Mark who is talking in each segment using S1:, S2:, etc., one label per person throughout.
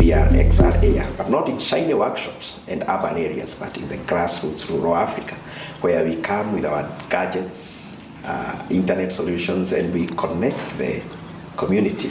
S1: VR, XR, AR, but not in shiny workshops and urban areas, but in the grassroots, rural Africa, where we come with our gadgets, internet solutions, and we connect the community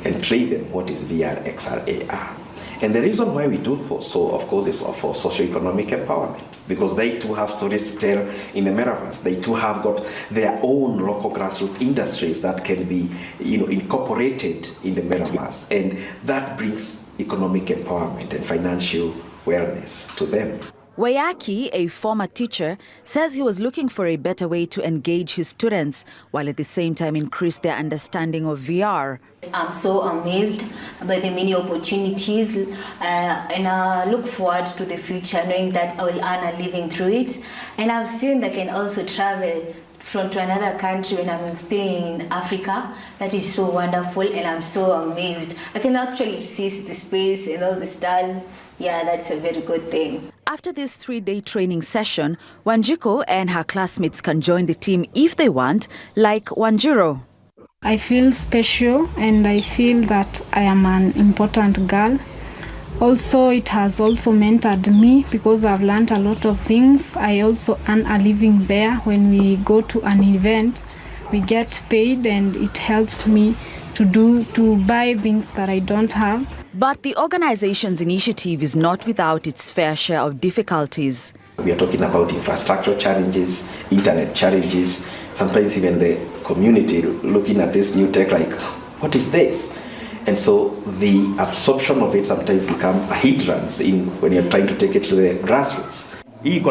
S1: and train them what is VR, XR, AR. And the reason why we do so, of course, is for socioeconomic empowerment, because they too have stories to tell in the metaverse. They too have got their own local grassroots industries that can be, incorporated in the metaverse, and that brings economic empowerment and financial wellness to them.
S2: Wayaki, a former teacher, says he was looking for a better way to engage his students while at the same time increase their understanding of VR.
S3: I'm so amazed by the many opportunities and I look forward to the future knowing that I will earn a living through it. And I've seen that I can also travel to another country when I'm still in Africa. That is so wonderful and I'm so amazed. I can actually see the space and all the stars. Yeah, that's a very good thing.
S2: After this 3-day training session, Wanjiko and her classmates can join the team if they want, like Wanjiro.
S4: I feel special and I feel that I am an important girl. Also, it has also mentored me because I've learned a lot of things. I also earn a living there. When we go to an event, we get paid and it helps me to buy things that I don't have.
S2: But the organization's initiative is not without its fair share of difficulties.
S1: We are talking about infrastructure challenges, internet challenges, sometimes even the community looking at this new tech like, what is this? And so the absorption of it sometimes becomes a hindrance when you're trying to take it to the grassroots.
S2: In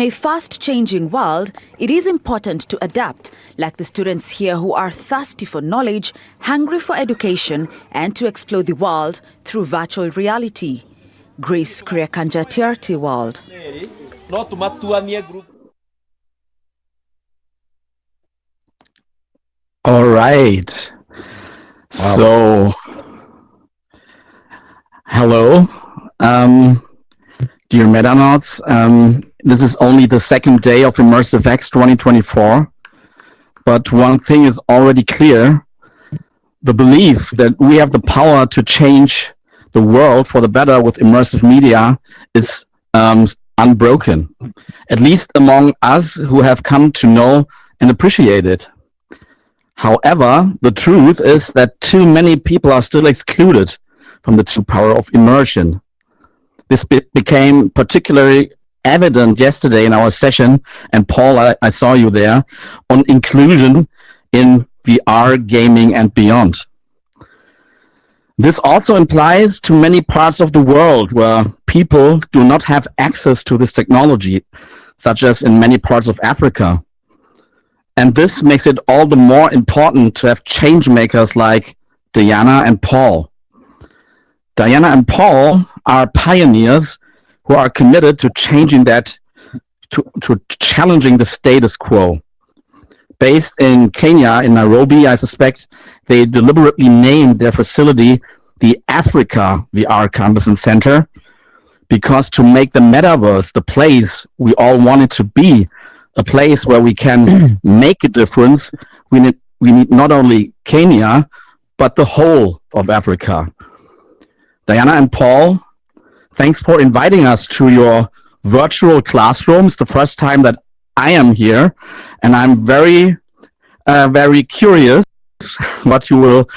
S2: a fast-changing world, it is important to adapt, like the students here who are thirsty for knowledge, hungry for education, and to explore the world through virtual reality. Grace Kriakanja, TRT World.
S5: All right. Wow. So, hello. Dear Metanauts, this is only the second day of Immersive X 2024, but one thing is already clear. The belief that we have the power to change the world for the better with immersive media is unbroken, at least among us who have come to know and appreciate it. However, the truth is that too many people are still excluded from the true power of immersion. This became particularly evident yesterday in our session, and Paul, I saw you there, on inclusion in VR, gaming, and beyond. This also implies to many parts of the world where people do not have access to this technology, such as in many parts of Africa. And this makes it all the more important to have change makers like Diana and Paul. Diana and Paul are pioneers who are committed to changing that, to challenging the status quo. Based in Kenya, in Nairobi, I suspect they deliberately named their facility the Africa VR Campus and Center, because to make the metaverse the place we all want it to be, a place where we can make a difference, we need not only Kenya, but the whole of Africa. Diana and Paul, thanks for inviting us to your virtual classrooms, the first time that I am here, and I'm very, very curious what you will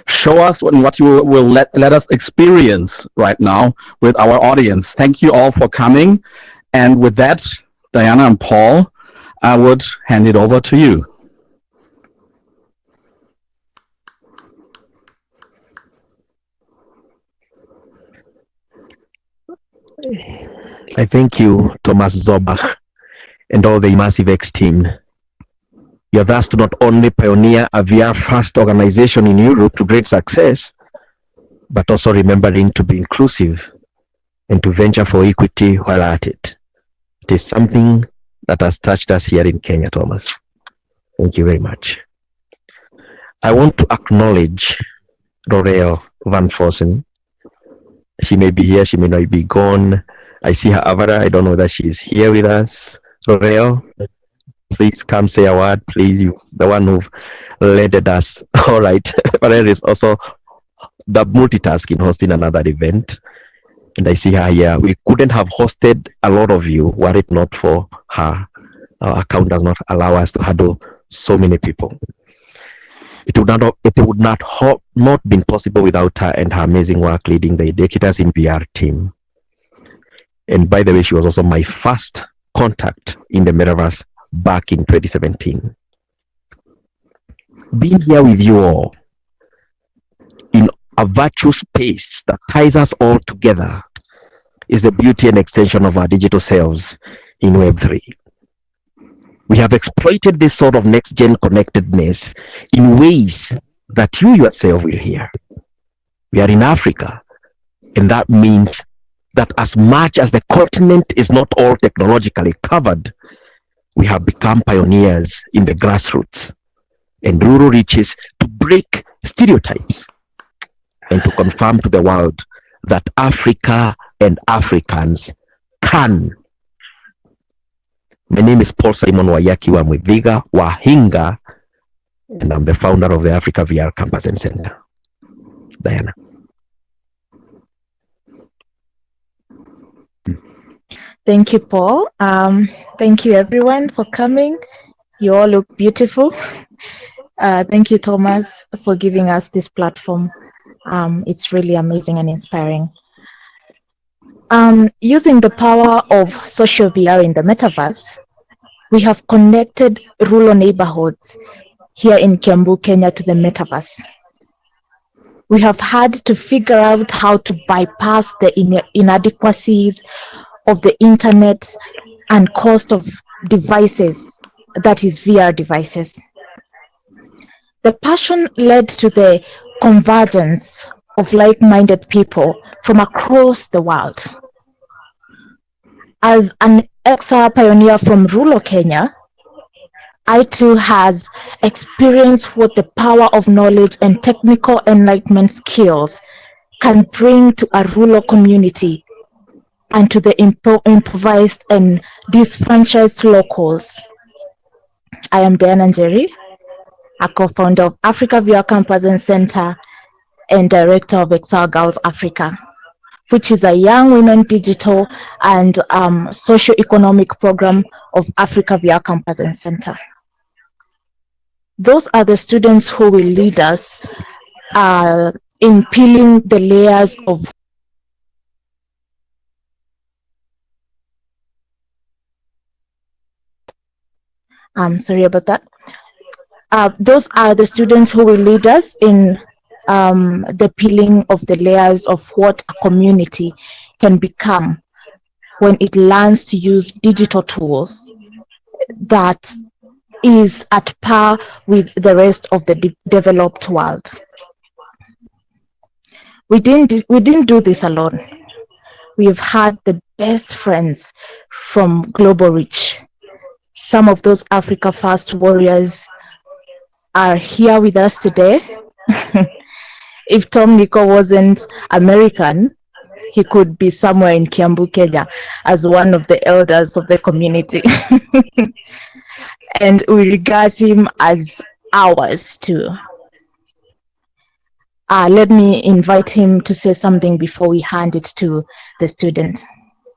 S5: show us and what you will let us experience right now with our audience. Thank you all for coming, and with that, Diana and Paul, I would hand it over to you.
S6: I thank you, Thomas Zobach, and all the Immersive X team. You have asked to not only pioneer a VR-first organization in Europe to great success, but also remembering to be inclusive and to venture for equity while at it. It is something that has touched us here in Kenya, Thomas. Thank you very much. I want to acknowledge L'Oreal Van Fossen. She may be here, she may not be gone. I see her avatar. I don't know that she is here with us. L'Oreal, please come say a word, please. You, the one who led us. All right. But there is also multitasking, hosting another event. And I see her here. We couldn't have hosted a lot of you were it not for her. Our account does not allow us to handle so many people. It would not been possible without her and her amazing work leading the Educators in VR team. And by the way, she was also my first contact in the Metaverse back in 2017. Being here with you all in a virtual space that ties us all together is the beauty and extension of our digital selves in Web3. We have exploited this sort of next-gen connectedness in ways that you yourself will hear. We are in Africa, and that means that as much as the continent is not all technologically covered, we have become pioneers in the grassroots and rural reaches to break stereotypes and to confirm to the world that Africa and Africans can. My name is Paul Simon Wayaki Wamwithiga Wahinga, and I'm the founder of the Africa VR Campus and Center. Diana.
S7: Thank you, Paul. Thank you, everyone, for coming. You all look beautiful. Thank you, Thomas, for giving us this platform. It's really amazing and inspiring. Using the power of social VR in the metaverse, we have connected rural neighborhoods here in Kiambu, Kenya to the metaverse. We have had to figure out how to bypass the inadequacies of the internet and cost of devices, that is VR devices. The passion led to the convergence of like-minded people from across the world. As an XR pioneer from rural Kenya, I too has experienced what the power of knowledge and technical enlightenment skills can bring to a rural community and to the improvised and disfranchised locals. I am Diana Njeri, a co-founder of Africa VR Campus and Center and director of Excel Girls Africa, which is a young women digital and socio-economic program of Africa VR Campus and Center. Those are the students who will lead us in peeling the layers of sorry about that. Those are the students who will lead us in the peeling of the layers of what a community can become when it learns to use digital tools that is at par with the rest of the developed world. We didn't do this alone. We've had the best friends from global reach. Some of those Africa First warriors are here with us today. If Tom Nico wasn't American, he could be somewhere in Kiambu, Kenya, as one of the elders of the community. And we regard him as ours too. Let me invite him to say something before we hand it to the student.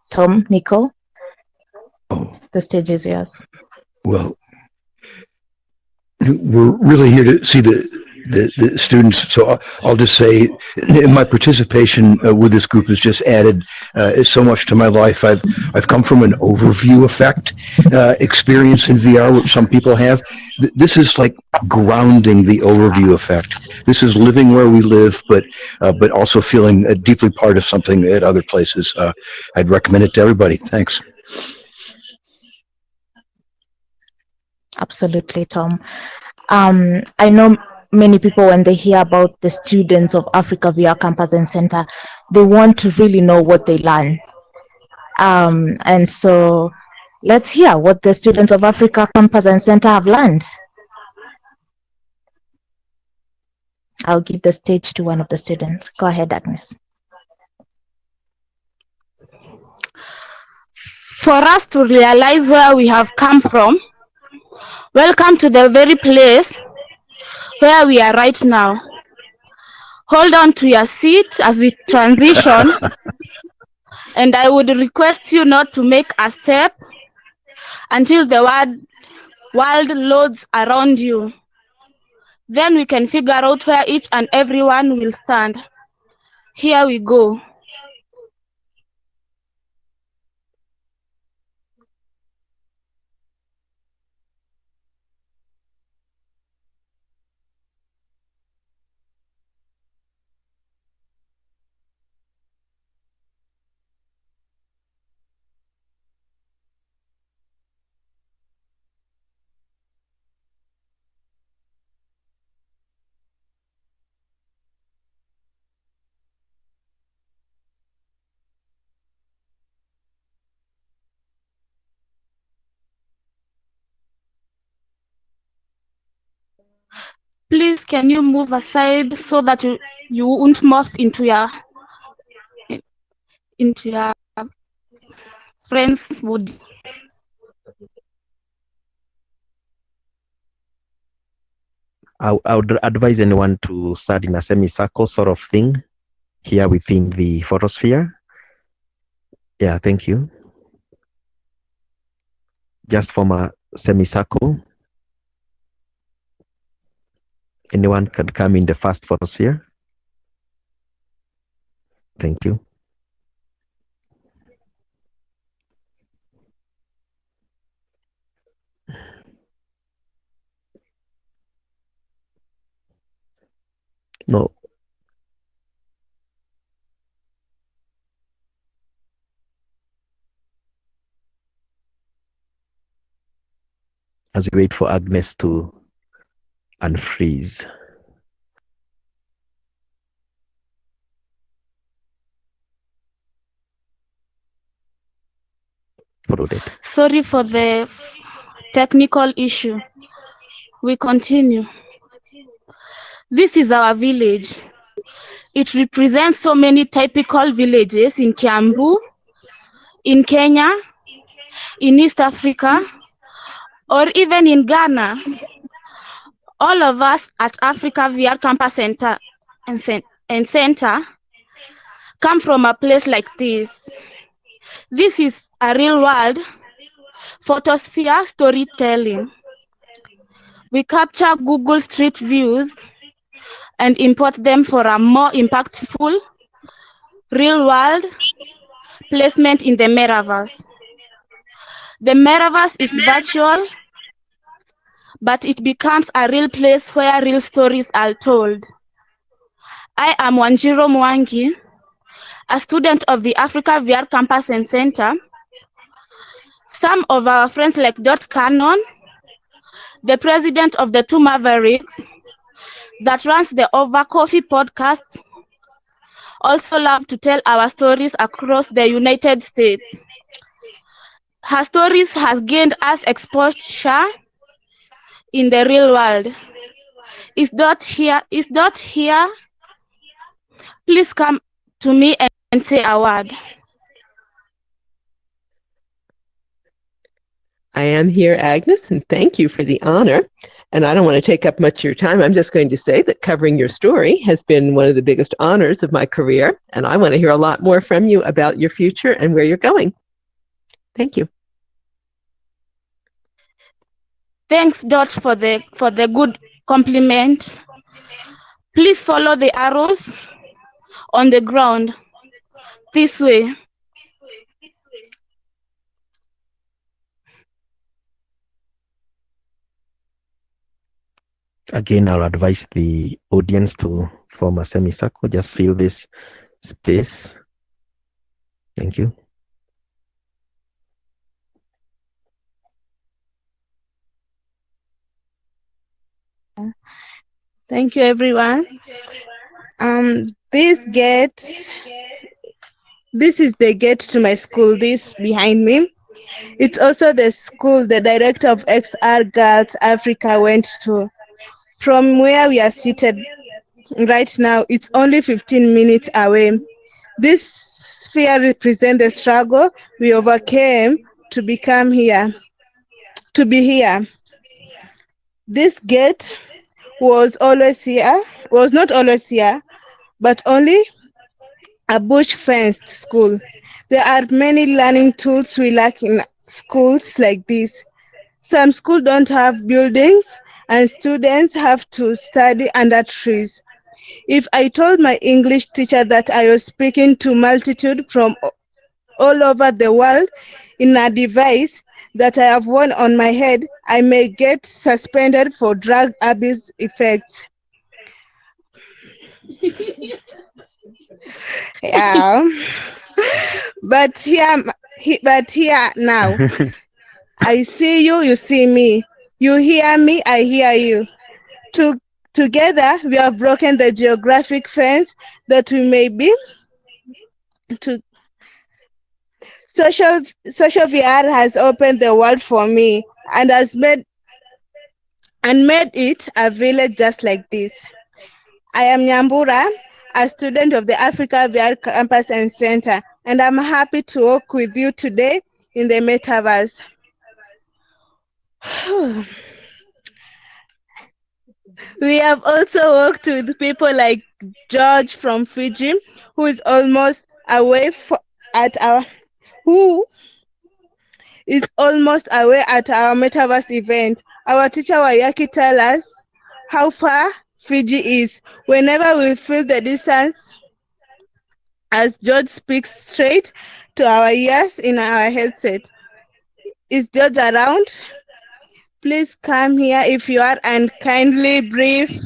S7: Tom, Nico, the stage is yours.
S8: Well, we're really here to see the students. So I'll just say my participation with this group has just added so much to my life. I've come from an overview effect experience in VR, which some people have. This is like grounding the overview effect. This is living where we live, but also feeling deeply part of something at other places. I'd recommend it to everybody. Thanks.
S7: Absolutely, Tom. I know many people, when they hear about the students of Africa VR Campus and Center, they want to really know what they learn. And so let's hear what the students of Africa Campus and Center have learned. I'll give the stage to one of the students. Go ahead, Agnes.
S9: For us to realize where we have come from, welcome to the very place where we are right now. hold on to your seat as we transition. And I would request you not to make a step until the world loads around you. Then we can figure out where each and everyone will stand. Here we go. Please, can you move aside so that you won't morph into your friend's wood.
S6: I would advise anyone to start in a semicircle sort of thing here within the photosphere. Yeah, thank you. Just form a semicircle. Anyone can come in the first photosphere. Thank you. No. As we wait for Agnes to unfreeze.
S9: Sorry for the technical issue. We continue. This is our village. It represents so many typical villages in Kiambu, in Kenya, in East Africa, or even in Ghana. All of us at Africa VR Campus Center and Center come from a place like this. This is a real world photosphere storytelling. We capture Google Street Views and import them for a more impactful real world placement in the Metaverse. The Metaverse is virtual, but it becomes a real place where real stories are told. I am Wanjiro Mwangi, a student of the Africa VR Campus and Center. Some of our friends like Dot Cannon, the president of the Two Mavericks, that runs the Over Coffee podcast, also love to tell our stories across the United States. Her stories has gained us exposure in the real world. Is Dot here? Is Dot here? Please come to me and say a word.
S10: I am here, Agnes, and thank you for the honor. And I don't want to take up much of your time. I'm just going to say that covering your story has been one of the biggest honors of my career, and I want to hear a lot more from you about your future and where you're going. Thank you.
S9: Thanks, Dot, for the good compliment. Please follow the arrows on the ground this way.
S6: Again, I'll advise the audience to form a semicircle. Just fill this space. Thank you.
S9: Thank you, everyone. This is the gate to my school, this behind me. It's also the school the director of XR Girls Africa went to. From where we are seated right now, it's only 15 minutes away. This sphere represents the struggle we overcame to become here, to be here. This gate was not always here,
S11: but only a bush fenced school. There are many learning tools we lack in schools like this. Some schools don't have buildings, and students have to study under trees. If I told my English teacher that I was speaking to multitude from all over the world in a device that I have worn on my head, I may get suspended for drug abuse effects. Yeah. But here now, I see you, you see me. You hear me, I hear you. To, Together, we have broken the geographic fence that we may be. To, social VR has opened the world for me and has made it a village just like this. I am Nyambura, a student of the Africa VR Campus and Center, and I'm happy to work with you today in the Metaverse. We have also worked with people like George from Fiji, who is almost away at our who is almost away at our Metaverse event. Our teacher Wayaki tell us how far Fiji is. Whenever we feel the distance, as George speaks straight to our ears in our headset. Is George around? Please come here if you are and kindly brief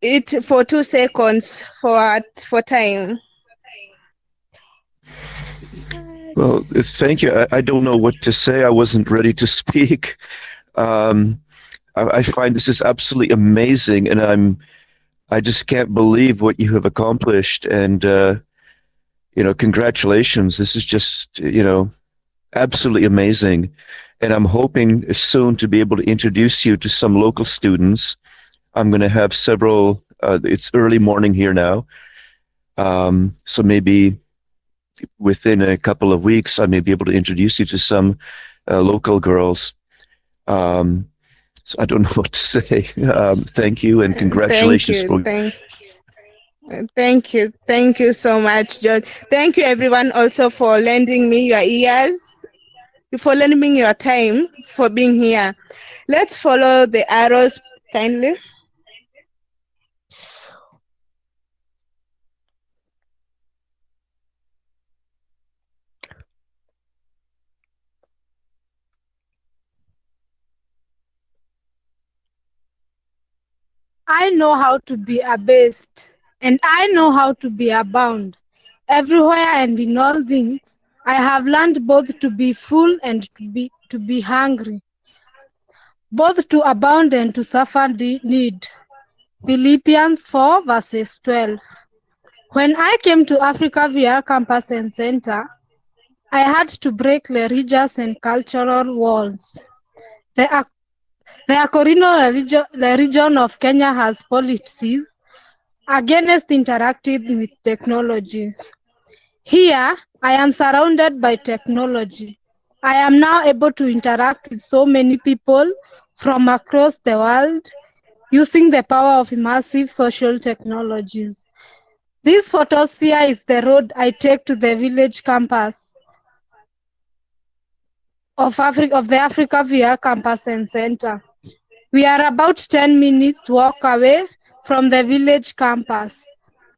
S11: it for 2 seconds for time.
S12: Well, thank you. I don't know what to say. I wasn't ready to speak. I find this is absolutely amazing, and I just can't believe what you have accomplished. And congratulations. This is just absolutely amazing. And I'm hoping soon to be able to introduce you to some local students. I'm going to have several. It's early morning here now, so maybe within a couple of weeks, I may be able to introduce you to some local girls. So I don't know what to say. Thank you and congratulations.
S11: Thank you so much, George. Thank you, everyone, also for lending me your ears, for lending me your time, for being here. Let's follow the arrows kindly.
S4: I know how to be abased, and I know how to be abound. Everywhere and in all things, I have learned both to be full and to be hungry, both to abound and to suffer the need. Philippians 4 verses 12. When I came to Africa via Campus and Center, I had to break religious and cultural walls. The Akorino region of Kenya has policies against interacting with technology. Here, I am surrounded by technology. I am now able to interact with so many people from across the world using the power of immersive social technologies. This photosphere is the road I take to the village campus of the Africa VR Campus and Center. We are about 10 minutes walk away from the village campus.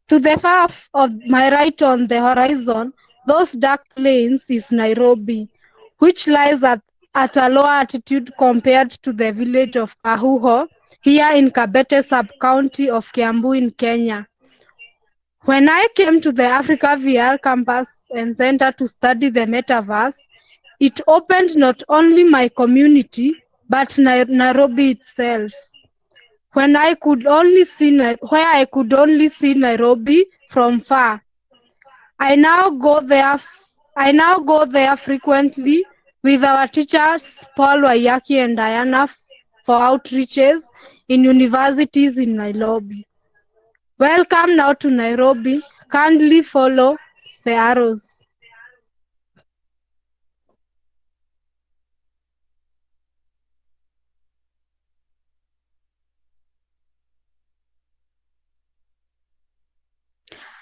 S4: To the far of my right on the horizon, those dark plains is Nairobi, which lies at a lower altitude compared to the village of Kahuho, here in Kabete sub-county of Kiambu in Kenya. When I came to the Africa VR Campus and Center to study the Metaverse, it opened not only my community, but Nairobi itself. Where I could only see Nairobi from far. I now go there frequently with our teachers Paul Wayaki and Diana for outreaches in universities in Nairobi. Welcome now to Nairobi. Kindly follow the arrows.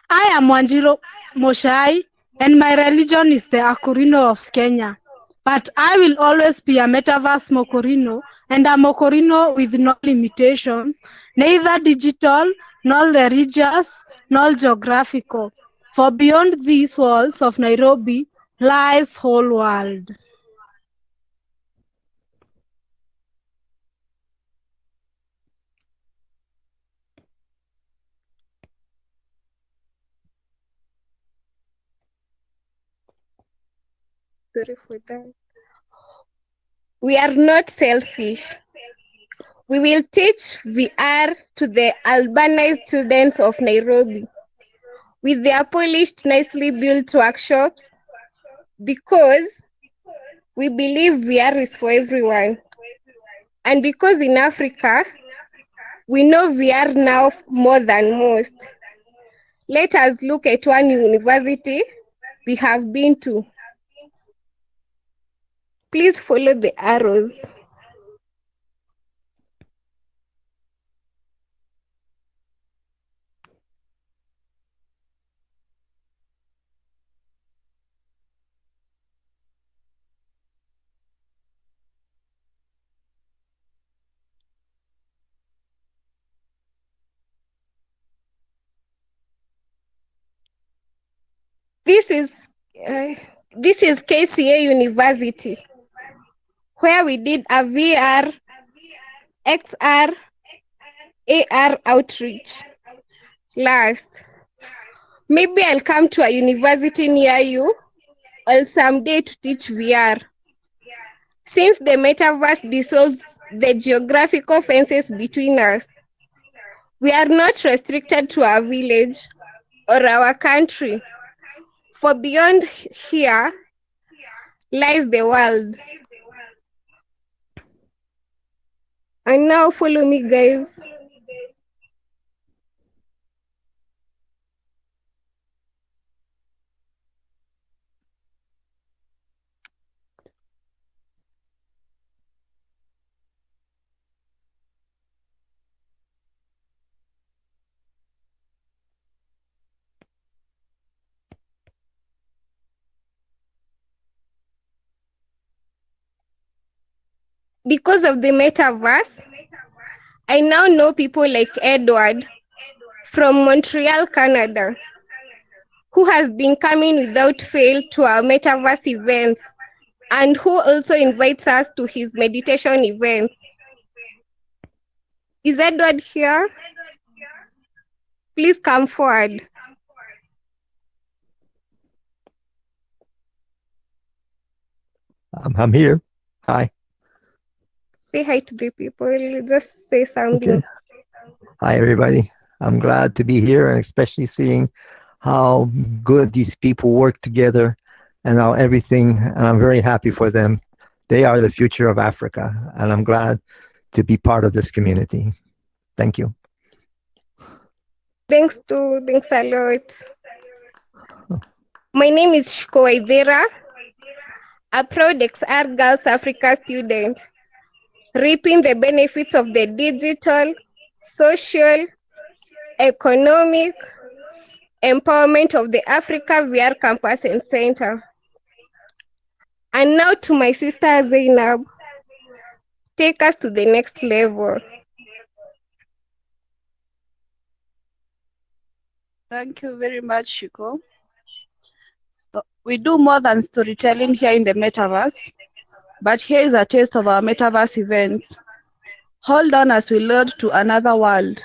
S9: I am Wanjiro Moshai, and my religion is the Akurino of Kenya. But I will always be a Metaverse Mokorino, and a Mokorino with no limitations, neither digital, nor religious, nor geographical. For beyond these walls of Nairobi lies whole world.
S11: Sorry for that. We are not selfish. We will teach VR to the urbanized students of Nairobi with their polished, nicely built workshops because we believe VR is for everyone. And because in Africa, we know VR now more than most. Let us look at one university we have been to. Please follow the arrows. This is KCA University, where we did a VR, XR, AR outreach. Last, maybe I'll come to a university near you or someday to teach VR. Since the metaverse dissolves the geographical fences between us, we are not restricted to our village or our country. For beyond here lies the world. And now follow me, guys. Because of the metaverse, I now know people like Edward from Montreal, Canada, who has been coming without fail to our metaverse events and who also invites us to his meditation events. Is Edward here? Please come forward.
S6: I'm here. Hi.
S11: Say hi to the people. Just say something.
S6: Okay. Hi, everybody. I'm glad to be here, and especially seeing how good these people work together and how everything, and I'm very happy for them. They are the future of Africa, and I'm glad to be part of this community. Thank you.
S11: Thanks a lot. My name is Shiko Waithera, a proud XR Girls Africa student, reaping the benefits of the digital, social, economic empowerment of the Africa VR campus and center. And now to my sister Zainab, take us to the next level.
S13: Thank you very much, Shiko. So we do more than storytelling here in the metaverse, but here is a taste of our metaverse events. Hold on as we load to another world.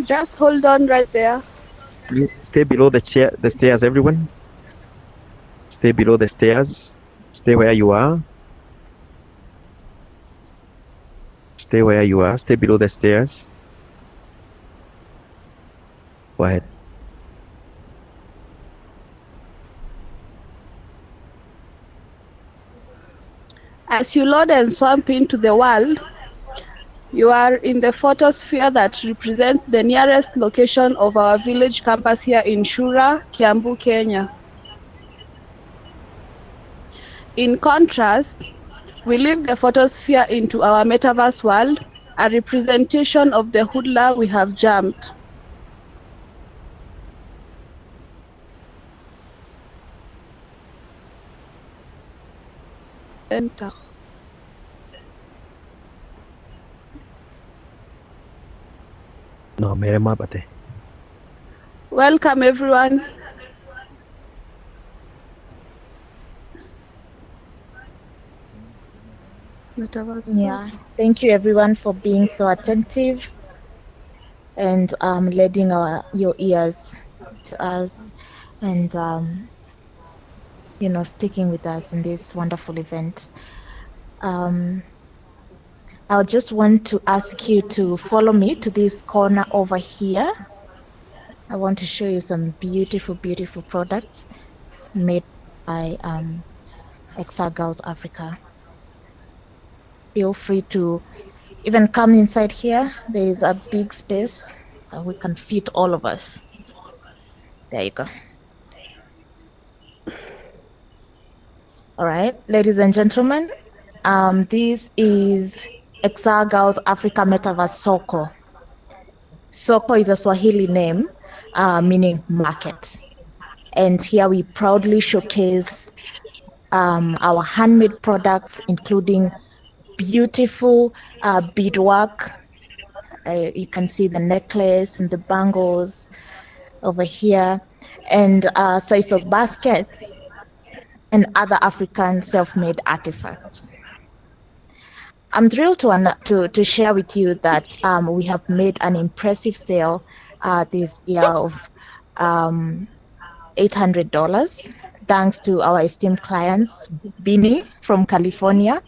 S13: Just hold on right there.
S6: Stay below the stairs, everyone. Stay below the stairs. Stay where you are. Stay where you are. Stay below the stairs. Go ahead.
S13: As you load and swamp into the world, you are in the photosphere that represents the nearest location of our village campus here in Shura, Kiambu, Kenya. In contrast, we leave the photosphere into our metaverse world, a representation of the hoodler we have jumped. Center.
S6: No, mere mabate.
S13: Welcome, everyone.
S7: Yeah, thank you everyone for being so attentive and lending your ears to us and sticking with us in this wonderful event. I'll just want to ask you to follow me to this corner over here. I want to show you some beautiful, beautiful products made by XR Girls Africa. Feel free to even come inside here. There is a big space that we can fit all of us. There you go. All right, ladies and gentlemen, this is XR Girls Africa Metaverse Soko. Soko is a Swahili name meaning market. And here we proudly showcase our handmade products, including beautiful beadwork. You can see the necklace and the bangles over here, and size of baskets and other African self-made artifacts. I'm thrilled to share with you that we have made an impressive sale this year of $800, thanks to our esteemed clients, Bini from California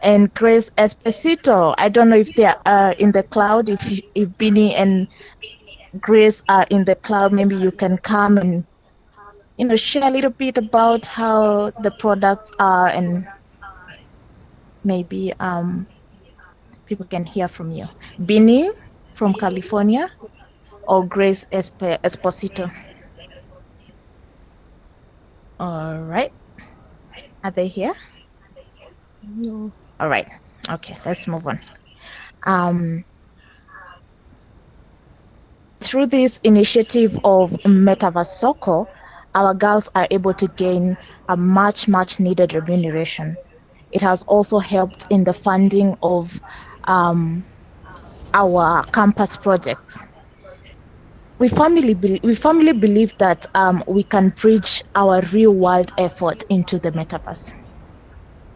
S7: and Grace Esposito. I don't know if they are in the cloud. If Bini and Grace are in the cloud, maybe you can come and share a little bit about how the products are, and maybe people can hear from you. Bini from California or Grace Esposito? All right. Are they here?
S13: No.
S7: All right. Okay, let's move on. Through this initiative of Metaverse Soko, our girls are able to gain a much needed remuneration. It has also helped in the funding of our campus projects. We firmly believe that we can bridge our real world effort into the metaverse.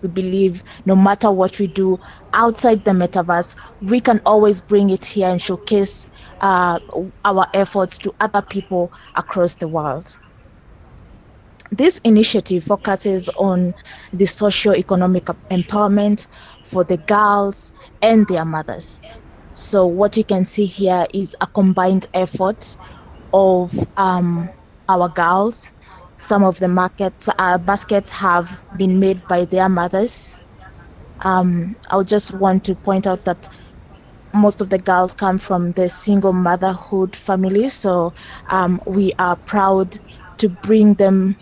S7: We believe no matter what we do outside the metaverse, we can always bring it here and showcase our efforts to other people across the world. This initiative focuses on the socio-economic empowerment for the girls and their mothers. So what you can see here is a combined effort of our girls. Some of the baskets have been made by their mothers. I'll just want to point out that most of the girls come from the single motherhood family. So we are proud to bring them,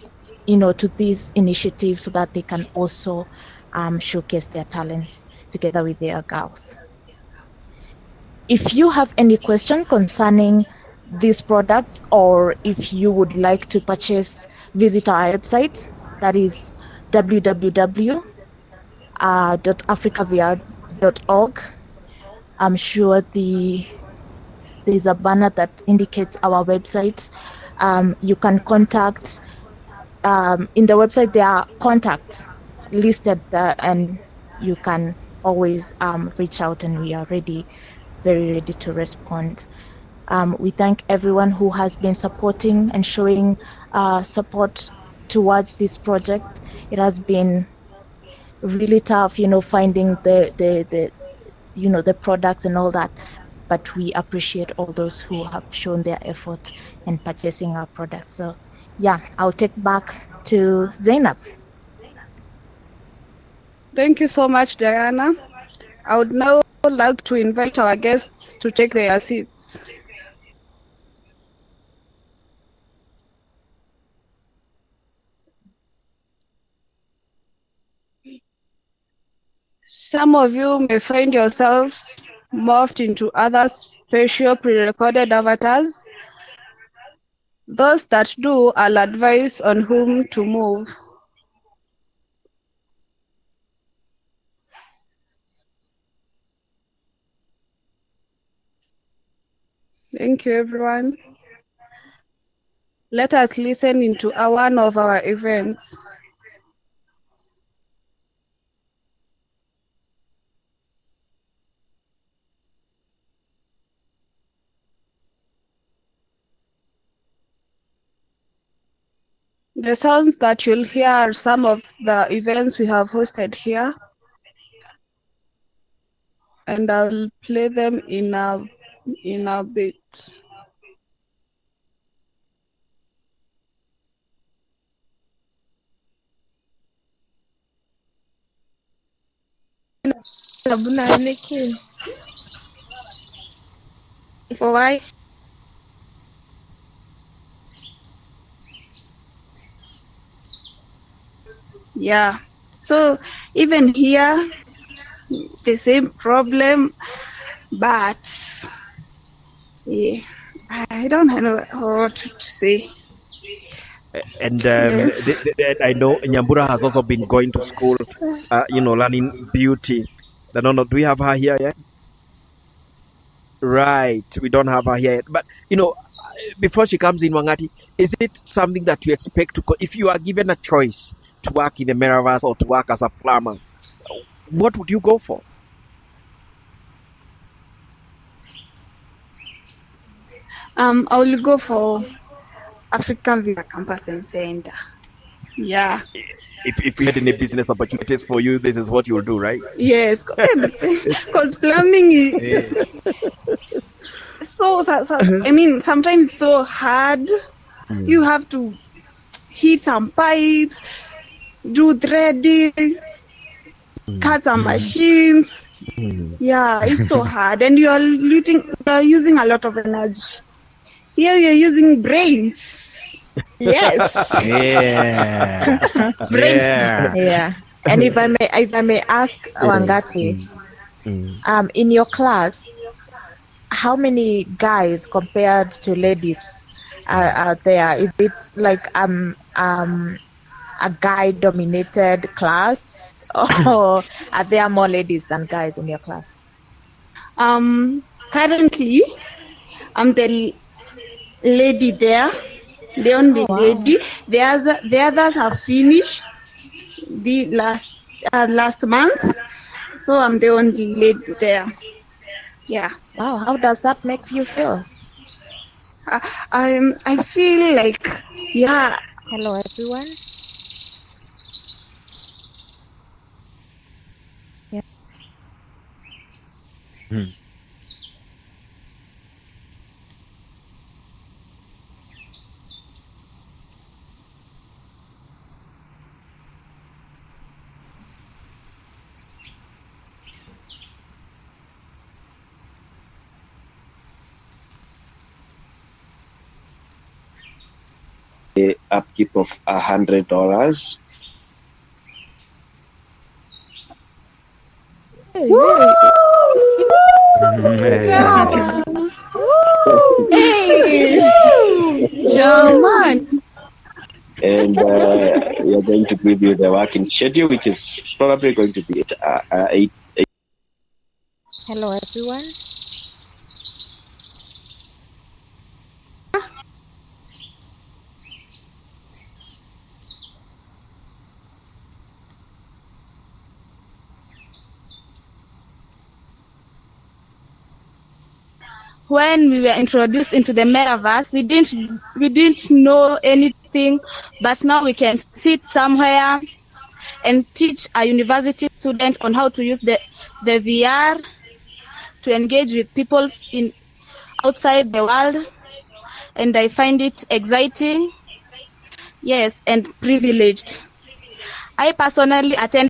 S7: to these initiatives so that they can also showcase their talents together with their girls. If you have any question concerning these products, or if you would like to purchase, visit our website, that is www.africavr.org. I'm sure there's a banner that indicates our website. You can contact, in the website there are contacts listed there, and you can always reach out, and we are very ready to respond. We thank everyone who has been supporting and showing support towards this project. It has been really tough, finding the products and all that. But we appreciate all those who have shown their effort in purchasing our products. So yeah, I'll take back to Zainab.
S13: Thank you so much, Diana. I would now like to invite our guests to take their seats. Some of you may find yourselves morphed into other special pre-recorded avatars. Those that do, I'll advise on whom to move. Thank you, everyone. Let us listen into one of our events. The sounds that you'll hear are some of the events we have hosted here, and I'll play them in a bit. Why? Yeah. So even here, the same problem, but yeah, I don't know what to say.
S14: And
S13: Yes.
S14: I know Nyambura has also been going to school, learning beauty. I don't know, do we have her here yet? Right, we don't have her here yet. But, before she comes in, Wangati, is it something that you expect to, if you are given a choice to work in the Metaverse or to work as a plumber, what would you go for?
S13: I will go for African Visa Campus and Center. Yeah.
S14: If we had any business opportunities for you, this is what you will do, right?
S13: Yes, because plumbing is so I mean, sometimes it's so hard. You have to heat some pipes, do threading, cut some machines. Yeah, it's so hard, and you are using a lot of energy. Here you're using brains. Yes.
S15: Yeah.
S13: Brains.
S7: Yeah. And if I may ask Wangati, in your class, how many guys compared to ladies are there? Is it like a guy dominated class, or are there more ladies than guys in your class?
S13: Currently, I'm the lady there, the only lady. The others have finished the last month, so I'm the only lady there. Yeah.
S7: Wow, how does that make you feel?
S13: I feel like, yeah.
S7: Hello, everyone. Yeah.
S16: The upkeep of $100.
S13: Hey! German.
S16: And we are going to give you the working schedule, which is probably going to be at 8.
S7: Hello, everyone.
S9: when we were introduced into the metaverse, we didn't know anything, but now we can sit somewhere and teach a university student on how to use the VR to engage with people in outside the world, and I find it exciting, yes, and privileged. I personally attend.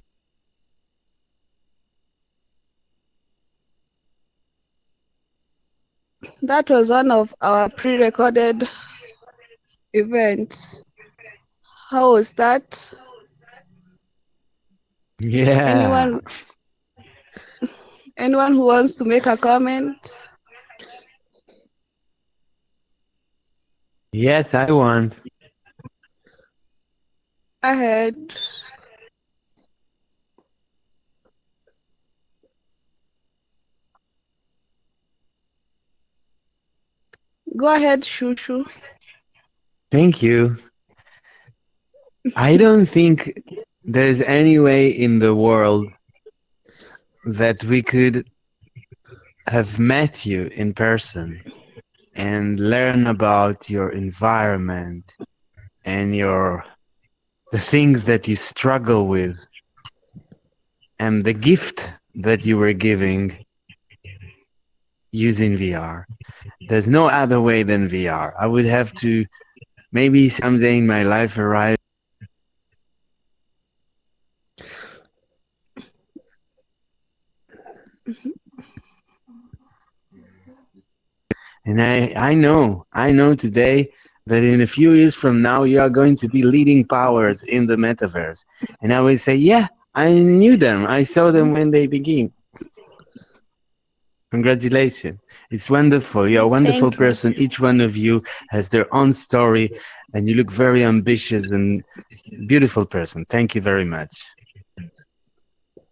S13: That was one of our pre-recorded events. How was that?
S15: Yeah.
S13: Anyone who wants to make a comment?
S15: Yes, I want.
S13: Ahead. Go ahead, Shushu.
S15: Thank you. I don't think there's any way in the world that we could have met you in person and learn about your environment and the things that you struggle with and the gift that you were giving using VR. There's no other way than VR. I would have to maybe someday in my life arrive. And I know today that in a few years from now, you are going to be leading powers in the metaverse. And I will say, yeah, I knew them. I saw them when they begin. Congratulations. It's wonderful. You're a wonderful person. Each one of you has their own story, and you look very ambitious and beautiful person. Thank you very much.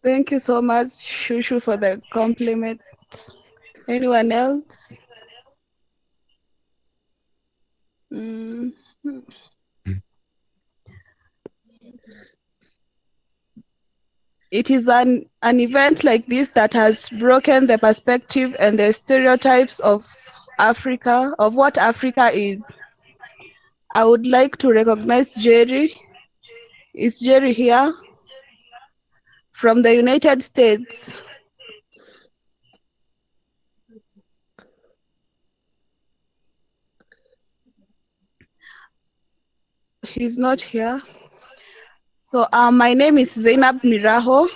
S13: Thank you so much, Shushu, for the compliment. Anyone else? It is an event like this that has broken the perspective and the stereotypes of Africa, of what Africa is. I would like to recognize Jerry. Is Jerry here? From the United States. He's not here. So my name is Zainab Miraho.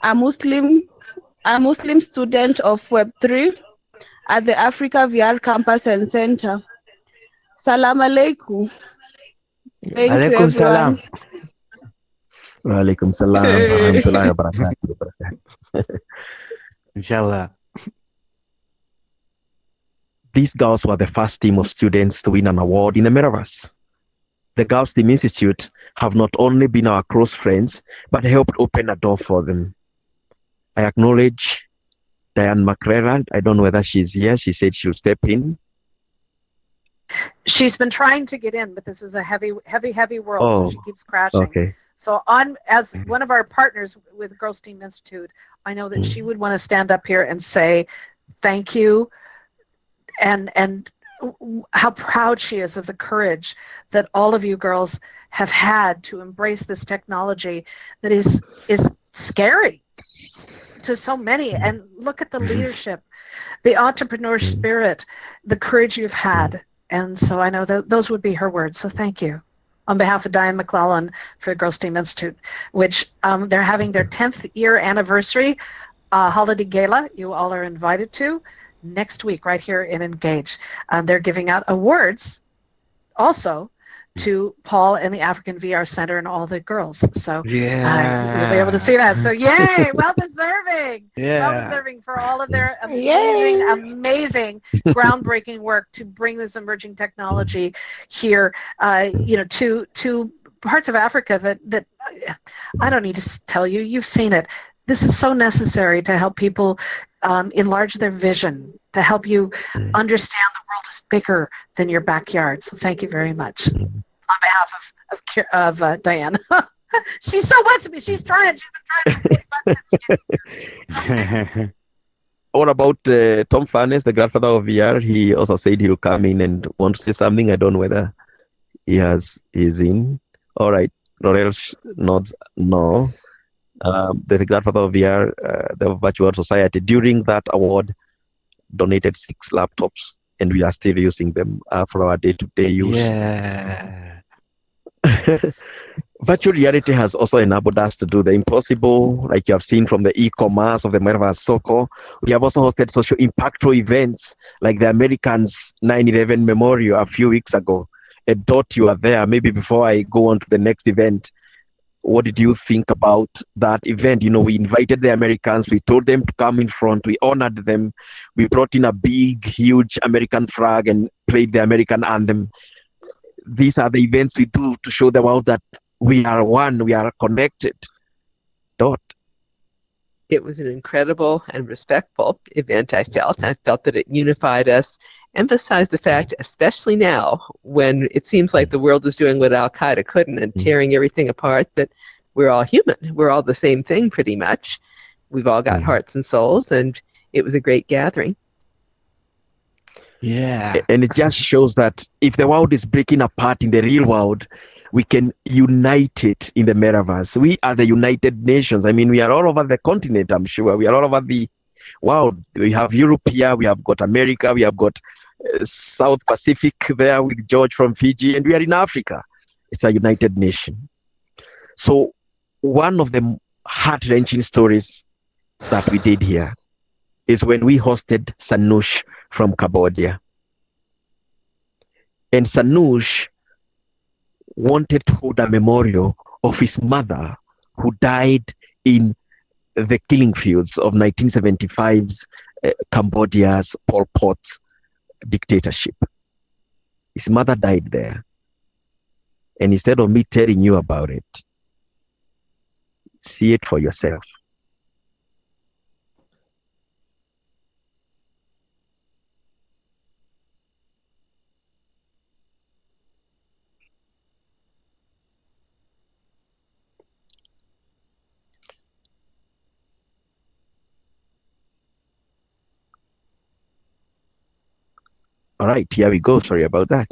S13: A Muslim student of Web3 at the Africa VR Campus and Center. Salam alaikum. Thank you,
S15: Alaikum
S13: everyone.
S15: salam.
S6: Wa alaikum salam wa rahmatullahi wa barakatuh.
S15: Inshallah.
S6: These girls were the first team of students to win an award in the Metaverse. The Girls Team Institute have not only been our close friends, but helped open a door for them. I acknowledge Diane McClellan. I don't know whether she's here. She said she'll step in.
S17: She's been trying to get in, but this is a heavy world, so she keeps crashing.
S6: Okay.
S17: So as one of our partners with Girls Team Institute, I know that she would want to stand up here and say thank you and how proud she is of the courage that all of you girls have had to embrace this technology that is scary to so many. And look at the leadership, the entrepreneur spirit, the courage you've had. And so I know that those would be her words. So thank you. On behalf of Diane McClellan for the Girls Team Institute, which they're having their 10th year anniversary holiday gala. You all are invited to next week right here in Engage. They're giving out awards also to Paul and the African VR Center and all the girls. So you'll be able to see that. So yay, well deserving. Well deserving for all of their amazing groundbreaking work to bring this emerging technology here, to parts of Africa that I don't need to tell you, you've seen it. This is so necessary to help people enlarge their vision, to help you understand the world is bigger than your backyard. So thank you very much. On behalf of Diane. She so wants me. She's trying. She's been trying.
S14: what about Tom Furness, the grandfather of VR? He also said he'll come in and want to say something. I don't know whether he's in. All right. Laurel nods no. The grandfather of VR, the Virtual Society, during that award, donated 6 laptops, and we are still using them for our day-to-day use.
S15: Yeah.
S14: Virtual reality has also enabled us to do the impossible, like you have seen from the e-commerce of the Metaverse Soko. We have also hosted social impactful events like the Americans 9/11 Memorial a few weeks ago. Dot, you are there. Maybe before I go on to the next event, what did you think about that event? You know, we invited the Americans, we told them to come in front, we honored them, we brought in a big, huge American flag and played the American anthem. These are the events we do to show the world that we are one, we are connected. Dot.
S10: It was an incredible and respectful event, I felt. I felt that it unified us, emphasized the fact, especially now, when it seems like the world is doing what Al-Qaeda couldn't and tearing everything apart, that we're all human. We're all the same thing, pretty much. We've all got hearts and souls, and it was a great gathering.
S14: Yeah. And it just shows that if the world is breaking apart in the real world, we can unite it in the metaverse. We are the United Nations. I mean, we are all over the continent, I'm sure. We are all over the world. We have Europe here, we have got America, we have got South Pacific there with George from Fiji, and we are in Africa. It's a United Nation. So one of the heart-wrenching stories that we did here is when we hosted Sanush from Cambodia. And Sanush wanted to hold a memorial of his mother who died in the killing fields of 1975's Cambodia's Pol Pot's dictatorship. His mother died there. And instead of me telling you about it, see it for yourself. All right, here we go. Sorry about that.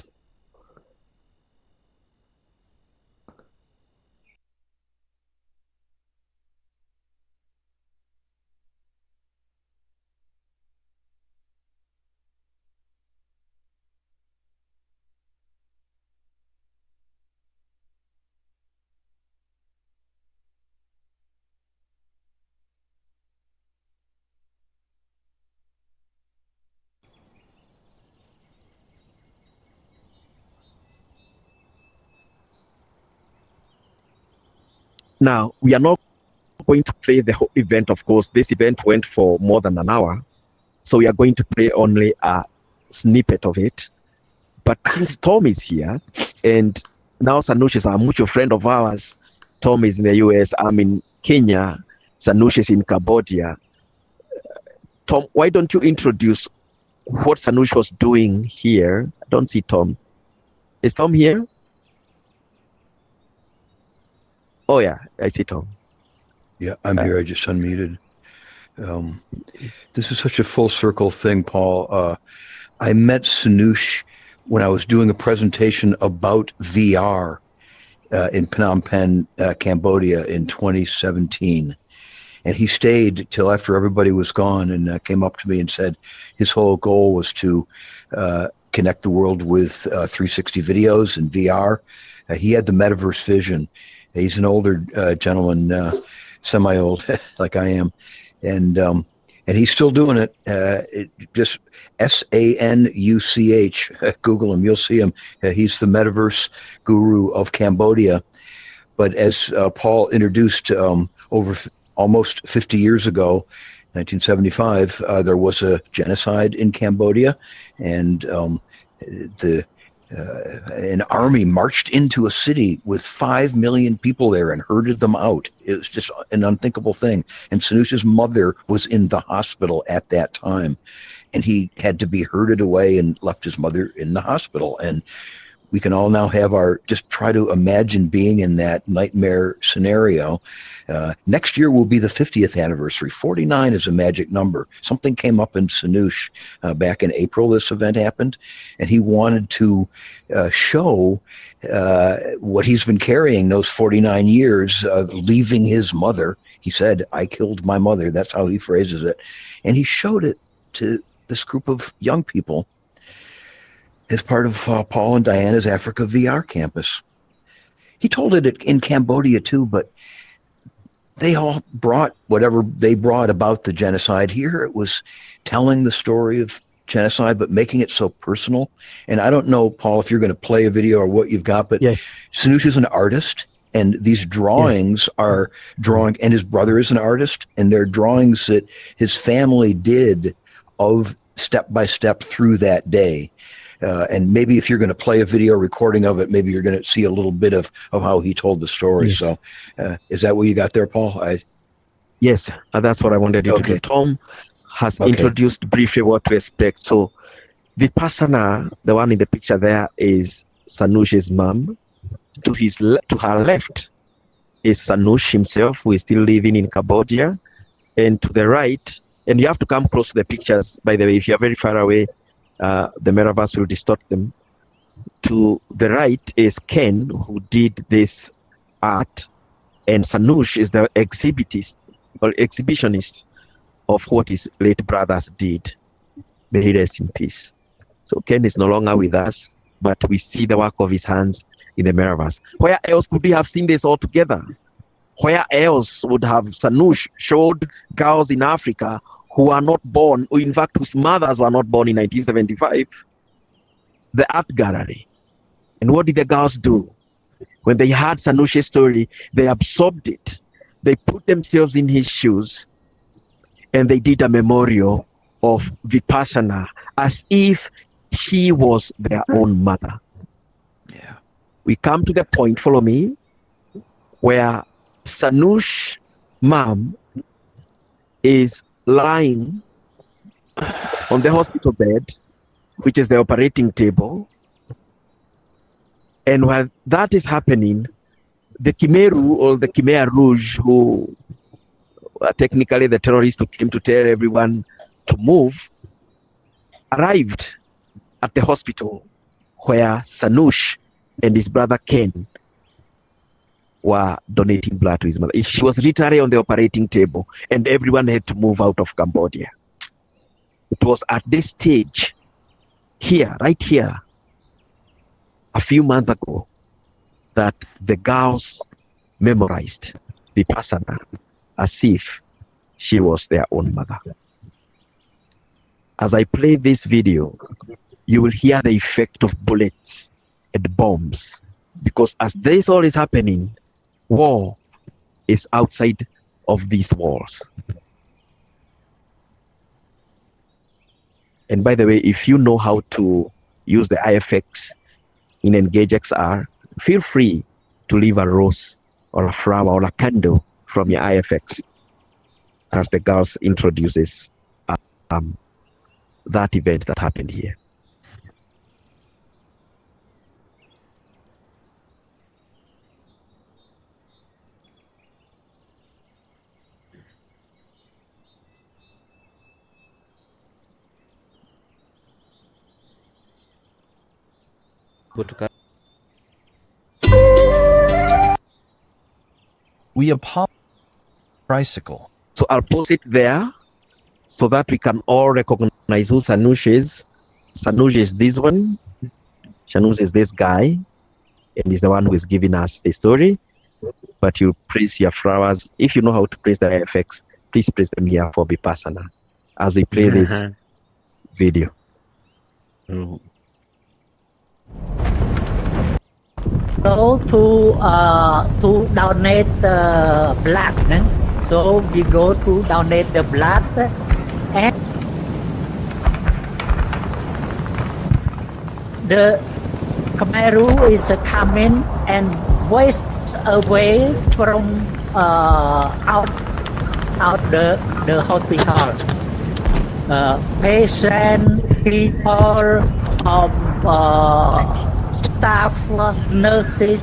S14: Now, we are not going to play the whole event, of course. This event went for more than an hour. So we are going to play only a snippet of it. But since Tom is here, and now Sanush is a mutual friend of ours, Tom is in the US, I'm in Kenya, Sanush is in Cambodia. Tom, why don't you introduce what Sanush was doing here? I don't see Tom. Is Tom here? Oh yeah, I see Tom.
S8: Yeah, I'm here. I just unmuted. This is such a full circle thing, Paul. I met Sanush when I was doing a presentation about VR in Phnom Penh, Cambodia in 2017. And he stayed till after everybody was gone and came up to me and said his whole goal was to connect the world with 360 videos and VR. He had the metaverse vision. He's an older gentleman, semi-old like I am, and he's still doing it. Just Sanuch, Google him, you'll see him. He's the metaverse guru of Cambodia. But as Paul introduced, over almost 50 years ago, 1975, there was a genocide in Cambodia, and an army marched into a city with 5 million people there and herded them out. It was just an unthinkable thing. And Sanush's mother was in the hospital at that time, and he had to be herded away and left his mother in the hospital. And we can all now have just try to imagine being in that nightmare scenario. Next year will be the 50th anniversary. 49 is a magic number. Something came up in Sanush back in April. This event happened, and he wanted to show what he's been carrying those 49 years, leaving his mother. He said, "I killed my mother." That's how he phrases it. And he showed it to this group of young people as part of Paul and Diana's Africa VR campus. He told it in Cambodia too, but they all brought whatever they brought about the genocide. Here it was telling the story of genocide, but making it so personal. And I don't know, Paul, if you're going to play a video or what you've got, but
S14: yes,
S8: Sanush is an artist, and these drawings are drawing, and his brother is an artist, and they're drawings that his family did of step by step through that day. And maybe if you're going to play a video recording of it, maybe you're going to see a little bit of how he told the story.
S14: Yes.
S8: So is that what you got there, Paul?
S14: Yes, that's what I wanted you to do. Tom has introduced briefly what to expect. So Vipassana, the one in the picture there, is Sanush's mom. To her left is Sanush himself, who is still living in Cambodia. And to the right, and you have to come close to the pictures, by the way, if you're very far away, the Metaverse will distort them. To the right is Ken, who did this art, and Sanush is the exhibitionist of what his late brothers did. May he rest in peace. So Ken is no longer with us, but we see the work of his hands in the Metaverse. Where else could we have seen this all together? Where else would have Sanush showed girls in Africa who are not born, or in fact whose mothers were not born in 1975, the art gallery? And what did the girls do? When they heard Sanush's story, they absorbed it. They put themselves in his shoes, and they did a memorial of Vipassana as if she was their own mother.
S8: Yeah.
S14: We come to the point, follow me, where Sanush's mom is lying on the hospital bed, which is the operating table. And while that is happening, the Khmer or the Khmer Rouge, who are technically the terrorists who came to tell everyone to move, arrived at the hospital where Sanush and his brother Ken were donating blood to his mother. She was literally on the operating table, and everyone had to move out of Cambodia. It was at this stage, here, right here, a few months ago, that the girls memorized Vipassana as if she was their own mother. As I play this video, you will hear the effect of bullets and bombs, because as this all is happening, war is outside of these walls. And by the way, if you know how to use the IFX in Engage XR, feel free to leave a rose or a flower or a candle from your IFX as the girls introduces that event that happened here.
S18: We apologize. Tricycle.
S14: So I'll post it there so that we can all recognize who Sanush is. Sanush is this one. Sanush is this guy, and he's the one who is giving us the story. But you place your flowers. If you know how to place the FX, please place them here for Vipassana as we play this video.
S19: Go to donate the blood. So we go to donate the blood, and the Khmer is coming and waste away from out the hospital. Patient, people, staff, nurses,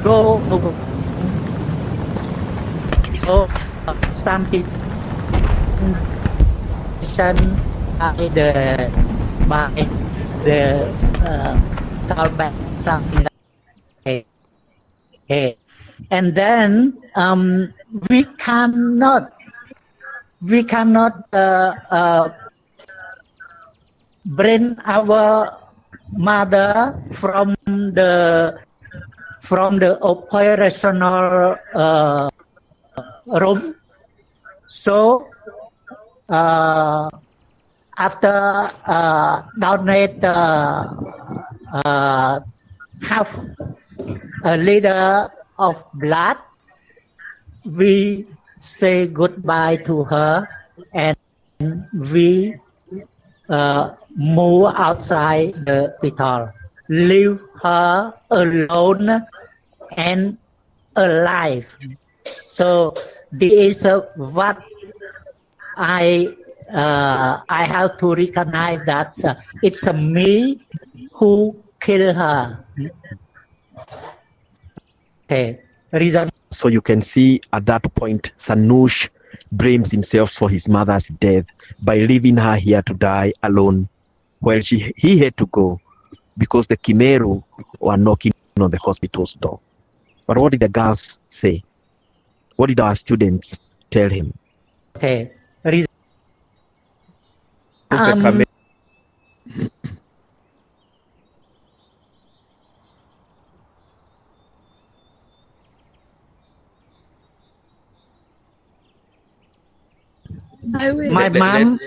S19: go. So some people by the callback something like that. And then we cannot bring our mother from the operational room. So after donate half a liter of blood, we say goodbye to her and we move outside the hospital, leave her alone and alive. So this is what I have to recognize that it's me who killed her. Okay. Reason.
S6: So you can see at that point, Sanush blames himself for his mother's death by leaving her here to die alone, while he had to go because the Kimeru were knocking on the hospital's door. But what did the girls say? What did our students tell him?
S19: Okay. My mom.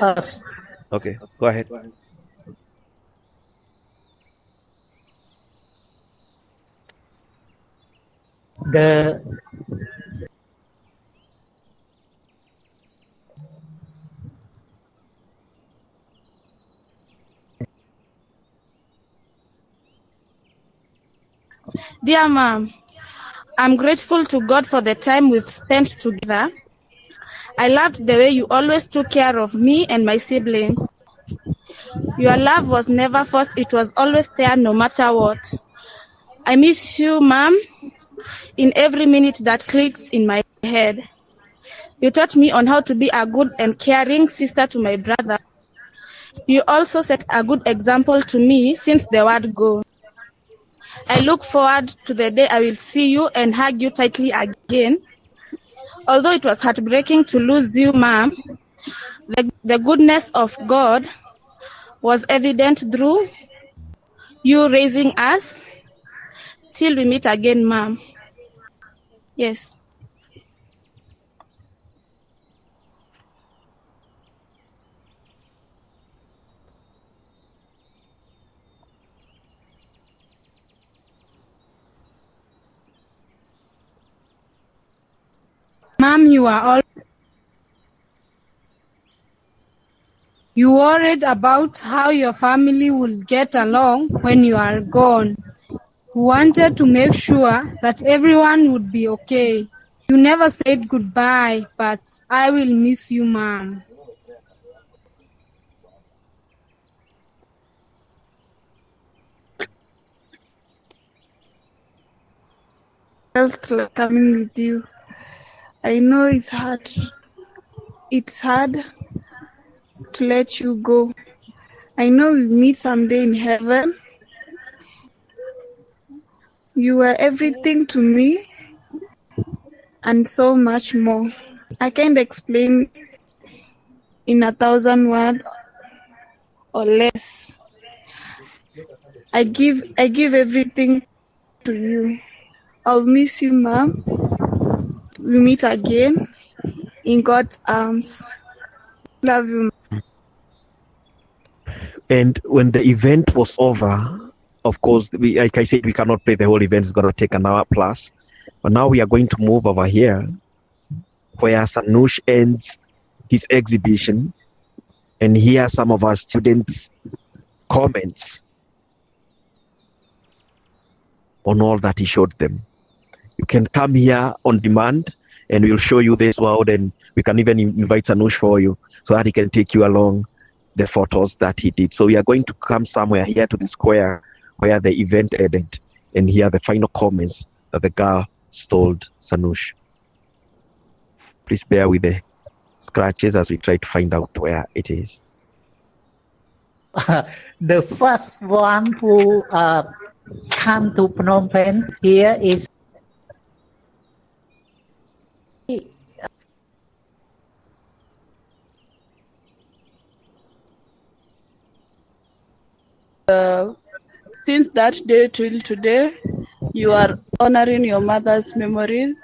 S20: Okay, go ahead.
S9: Dear Mom, I'm grateful to God for the time we've spent together. I loved the way you always took care of me and my siblings. Your love was never forced, it was always there no matter what. I miss you, Mom, in every minute that clicks in my head. You taught me on how to be a good and caring sister to my brothers. You also set a good example to me since the word go. I look forward to the day I will see you and hug you tightly again. Although it was heartbreaking to lose you, Mom, the goodness of God was evident through you raising us. Till we meet again, Mom. Yes.
S4: Mom, you worried about how your family will get along when you are gone. You wanted to make sure that everyone would be okay. You never said goodbye, but I will miss you, Mom.
S9: Felt like coming with you. I know it's hard. It's hard to let you go. I know we'll meet someday in heaven. You were everything to me and so much more. I can't explain in 1,000 words or less. I give everything to you. I'll miss you, Mom. We'll meet again in God's arms. Love you.
S6: And when the event was over, of course, like I said, we cannot play the whole event. It's going to take an hour plus. But now we are going to move over here where Sanush ends his exhibition and hear some of our students' comments on all that he showed them. You can come here on demand and we'll show you this world, and we can even invite Sanush for you so that he can take you along the photos that he did. So we are going to come somewhere here to the square where the event ended and hear the final comments that the girl told Sanush. Please bear with the scratches as we try to find out where it is.
S19: The first one who come to Phnom Penh here is
S13: Since that day till today, you are honoring your mother's memories,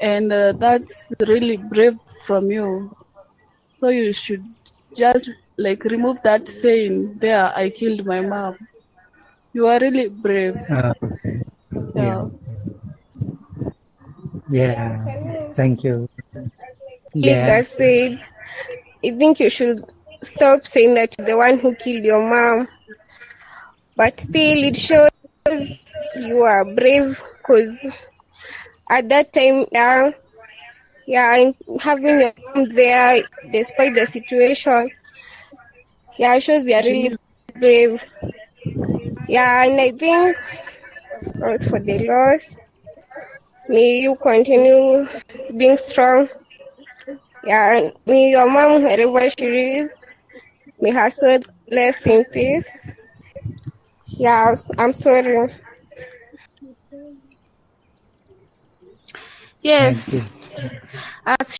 S13: and that's really brave from you. So you should just like remove that saying there, I killed my mom. You are really brave.
S19: okay.
S13: Yeah.
S19: Yeah. Thank you.
S21: Like I said, I think you should stop saying that you're the one who killed your mom. But still, it shows you are brave because at that time, having your mom there despite the situation, it shows you are really brave. Yeah, and I think, of course, for the loss, may you continue being strong. Yeah, and may your mom, wherever she is, may her soul rest in peace. Yeah, I'm sorry.
S9: Yes. As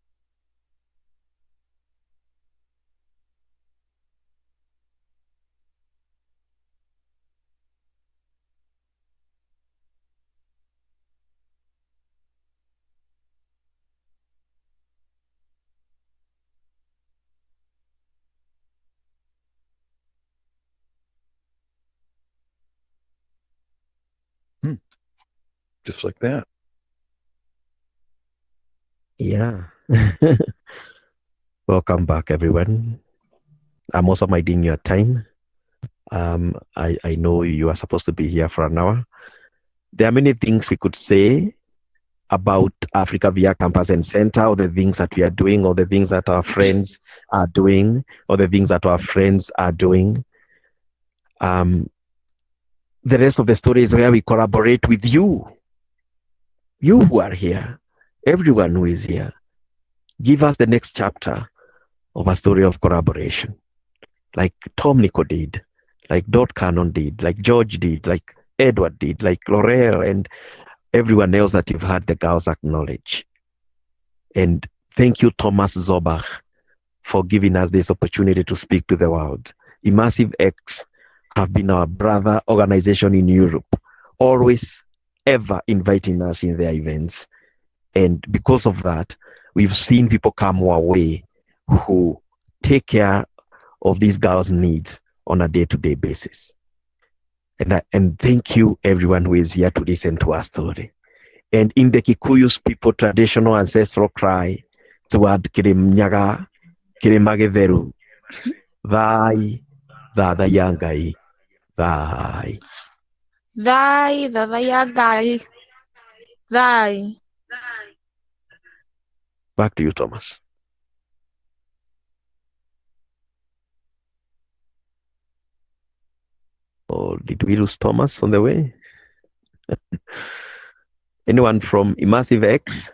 S8: Just like that.
S6: Yeah. Welcome back, everyone. I'm also minding your time. I know you are supposed to be here for an hour. There are many things we could say about Africa via Campus and Center, or the things that we are doing, or the things that our friends are doing, or the things that our friends are doing. The rest of the story is where we collaborate with you. You who are here, everyone who is here. Give us the next chapter of a story of collaboration, like Tom Nico did, like Dot Cannon did, like George did, like Edward did, like L'Oreal, and everyone else that you've heard the girls acknowledge. And thank you, Thomas Zobach, for giving us this opportunity to speak to the world. Immersive X have been our brother organization in Europe, always, ever inviting us in their events. And because of that, we've seen people come our way who take care of these girls' needs on a day-to-day basis. And thank you, everyone who is here to listen to our story. And in the Kikuyu's people traditional ancestral cry, Tuad Kirimnyaga, Kirimageveru, Vai, Dada Yangai, Vai.
S9: Thy, the Yagai, thy.
S6: Back to you, Thomas. Or did we lose Thomas on the way? Anyone from Immersive X?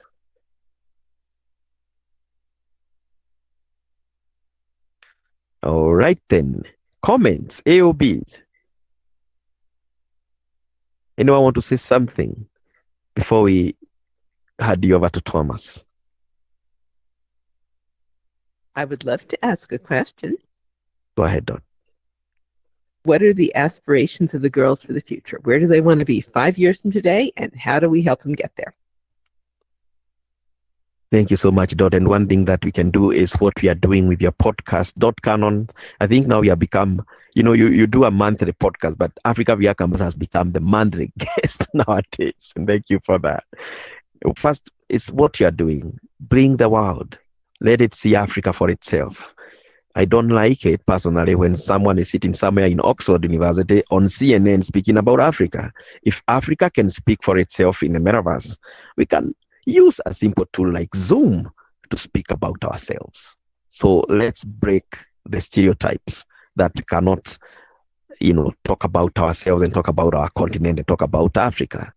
S6: All right then. Comments, AOBs. Anyone want to say something before we hand you over to Thomas?
S10: I would love to ask a question.
S6: Go ahead, Don.
S10: What are the aspirations of the girls for the future? Where do they want to be 5 years from today, and how do we help them get there?
S6: Thank you so much, Dot. And one thing that we can do is what we are doing with your podcast, Dot Canon. I think now we have become, you do a monthly podcast, but Africa via Campus has become the monthly guest nowadays. And thank you for that. First, it's what you are doing. Bring the world. Let it see Africa for itself. I don't like it personally when someone is sitting somewhere in Oxford University on CNN speaking about Africa. If Africa can speak for itself in the metaverse, we can use a simple tool like Zoom to speak about ourselves. So let's break the stereotypes that cannot, talk about ourselves and talk about our continent and talk about Africa.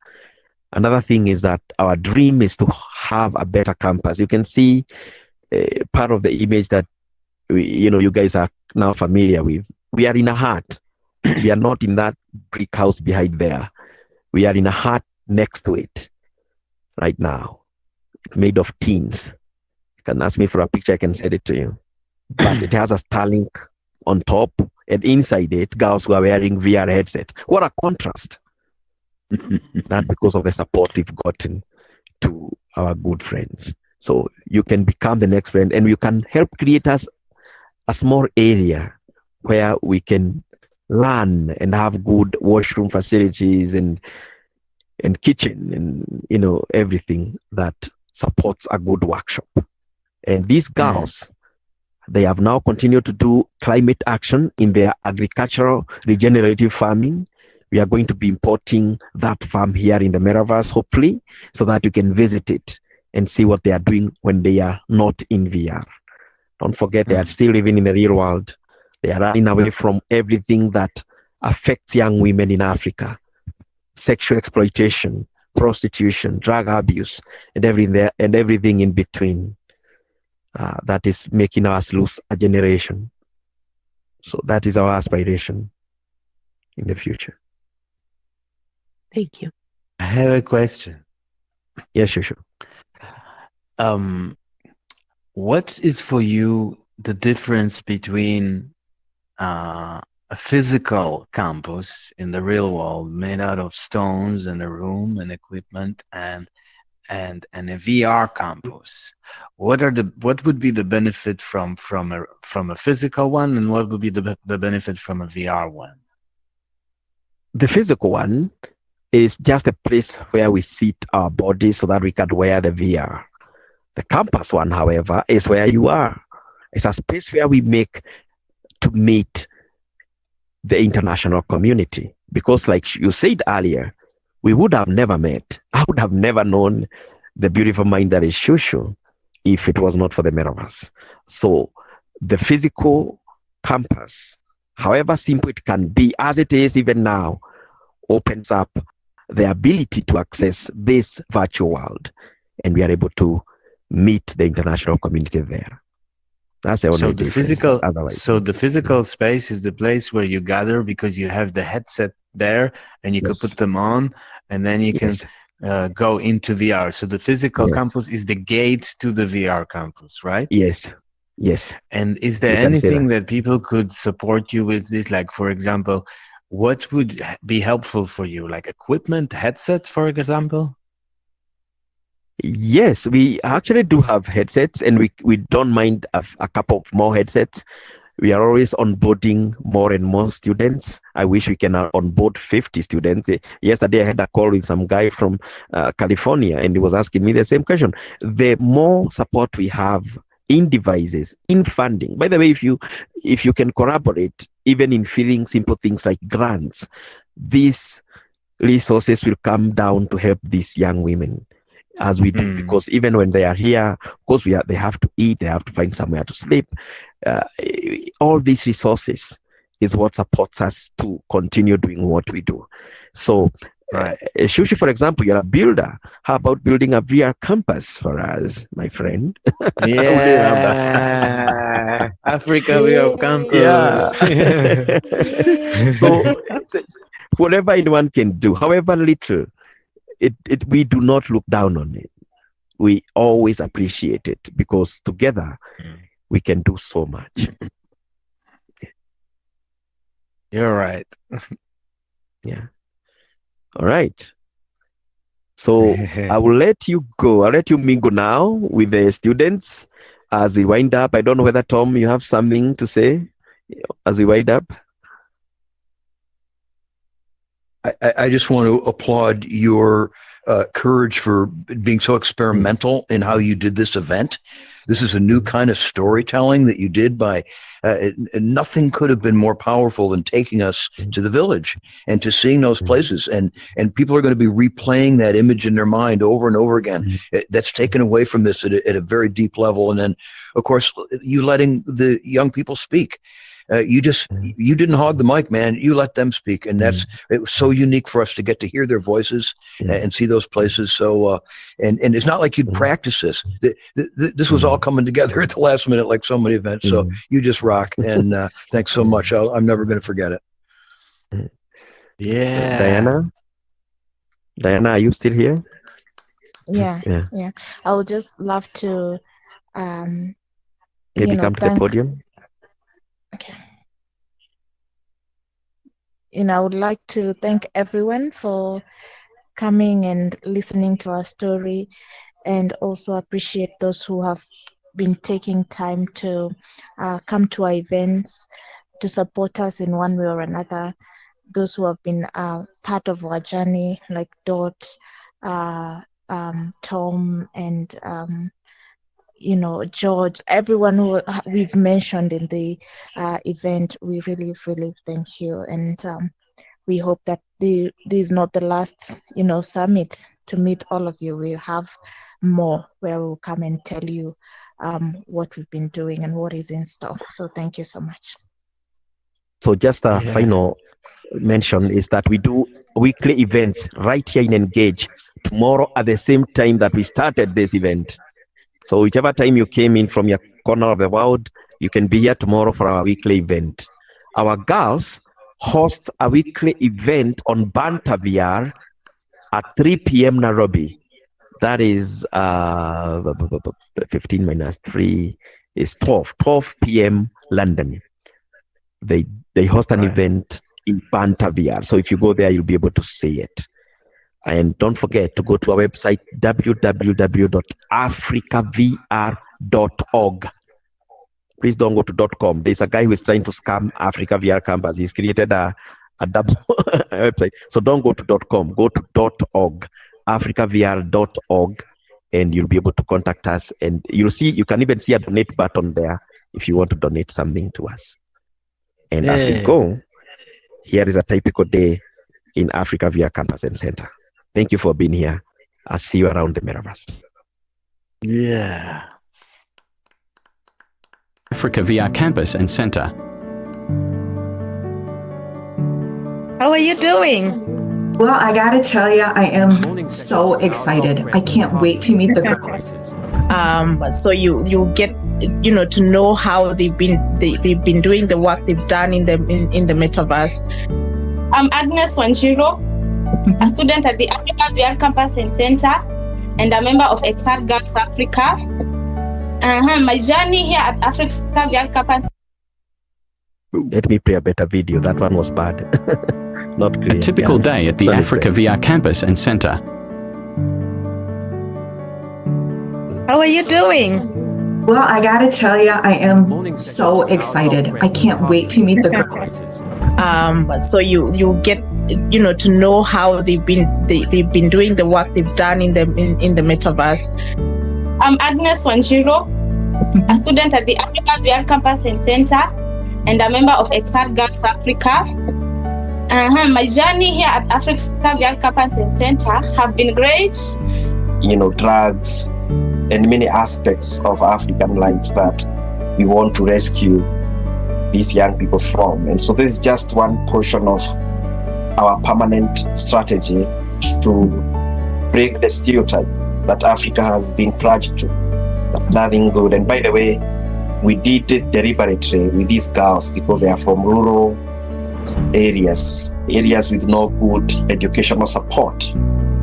S6: Another thing is that our dream is to have a better campus. You can see part of the image that you guys are now familiar with. We are in a hut. We are not in that brick house behind there. We are in a hut next to it right now, made of tins. You can ask me for a picture, I can send it to you. But it has a Starlink on top, and inside it, girls who are wearing VR headsets. What a contrast! That because of the support we've gotten to our good friends. So you can become the next friend, and you can help create us a small area where we can learn and have good washroom facilities and kitchen and everything that supports a good workshop. And these girls, they have now continued to do climate action in their agricultural regenerative farming. We are going to be importing that farm here in the Metaverse, hopefully, so that you can visit it and see what they are doing when they are not in VR. Don't forget, they are still living in the real world. They are running away from everything that affects young women in Africa. Sexual exploitation, prostitution, drug abuse, and everything in between. That is making us lose a generation. So that is our aspiration in the future.
S10: Thank you.
S15: I have a question.
S6: Yes, sure.
S15: What is for you the difference between a physical campus in the real world made out of stones and a room and equipment and a VR campus? What would be the benefit from a physical one, and what would be the benefit from a VR one?
S6: The physical one is just a place where we sit our bodies so that we can wear the VR. The campus one, however, is where you are. It's a space where we make to meet the international community. Because like you said earlier, we would have never met. I would have never known the beautiful mind that is Shushu if it was not for the Metaverse. So the physical campus, however simple it can be, as it is even now, opens up the ability to access this virtual world. And we are able to meet the international community there. That's the only difference.
S15: So the physical space is the place where you gather because you have the headset there and you can put them on, and then you can go into VR. So the physical campus is the gate to the VR campus, right?
S6: Yes.
S15: And is there anything that people could support you with this? Like, for example, what would be helpful for you? Like equipment, headsets, for example?
S6: Yes, we actually do have headsets, and we don't mind a couple of more headsets. We are always onboarding more and more students. I wish we can onboard 50 students. Yesterday, I had a call with some guy from California, and he was asking me the same question. The more support we have in devices, in funding. By the way, if you can collaborate, even in filling simple things like grants, these resources will come down to help these young women. As we do, because even when they are here, of course, they have to eat, they have to find somewhere to sleep. All these resources is what supports us to continue doing what we do. So, Shushi, for example, you're a builder. How about building a VR campus for us, my friend?
S15: Yeah, Africa, we have campus.
S6: Yeah. So, whatever anyone can do, however little, we do not look down on it. We always appreciate it because together we can do so much.
S15: You're right.
S6: Yeah. All right. So I will let you go. I'll let you mingle now with the students as we wind up. I don't know whether, Tom, you have something to say as we wind up.
S8: I just want to applaud your courage for being so experimental in how you did this event. This is a new kind of storytelling that you did by nothing could have been more powerful than taking us to the village and to seeing those places. And people are going to be replaying that image in their mind over and over again. That's taken away from this at a very deep level. And then, of course, you letting the young people speak. You didn't hog the mic, man. You let them speak. And it was so unique for us to get to hear their voices and see those places. So, and it's not like you'd practice this. This was all coming together at the last minute, like so many events. So you just rock. And thanks so much. I'm never going to forget it.
S14: Yeah.
S6: Diana, are you still here?
S7: Yeah. I would just love to,
S6: maybe come to the podium.
S7: Okay. I would like to thank everyone for coming and listening to our story, and also appreciate those who have been taking time to come to our events to support us in one way or another. Those who have been part of our journey, like Dot, Tom, and George, everyone who we've mentioned in the event, we really, really thank you. And we hope that this is not the last, summit to meet all of you. We'll have more where we'll come and tell you what we've been doing and what is in store. So thank you so much.
S6: So just a final mention is that we do weekly events right here in Engage tomorrow at the same time that we started this event. So whichever time you came in from your corner of the world, you can be here tomorrow for our weekly event. Our girls host a weekly event on Banta VR at 3 p.m. Nairobi. That is 15 minus 3 is 12 p.m. London. They host an event in Banta VR. So if you go there, you'll be able to see it. And don't forget to go to our website, www.africavr.org. Please don't go to .com. There's a guy who is trying to scam Africa VR Campus. He's created a double website. So don't go to .com. Go to .org, africavr.org, and you'll be able to contact us. And you can even see a donate button there if you want to donate something to us. And as we go, here is a typical day in Africa VR Campus and Center. Thank you for being here. I'll see you around the Metaverse.
S14: Yeah.
S3: Africa VR Campus and Center.
S22: How are you doing? Well, I gotta tell you, I am so excited. I can't wait to meet the girls. So you get to know how they've been doing the work they've done in the Metaverse.
S9: I'm Agnes Wanjiro, a student at the Africa VR Campus and Center, and a member of Exact Girls Africa. My journey here at Africa VR Campus.
S6: Let me play a better video. That one was bad. Not clear.
S3: A typical day at the Africa VR Campus and Center.
S22: How are you doing? Well, I gotta tell you, I am so excited. I can't wait to meet the girls. So you get to know how they've been doing the work they've done in the Metaverse.
S9: I'm Agnes Wanjiro, a student at the Africa VR Campus and Center, and a member of Exact Girls Africa. My journey here at Africa VR Campus and Center have been great.
S1: Drugs and many aspects of African life that we want to rescue these young people from. And so this is just one portion of our permanent strategy to break the stereotype that Africa has been pledged to, that nothing good. And by the way, we did it deliberately with these girls because they are from rural areas with no good educational support.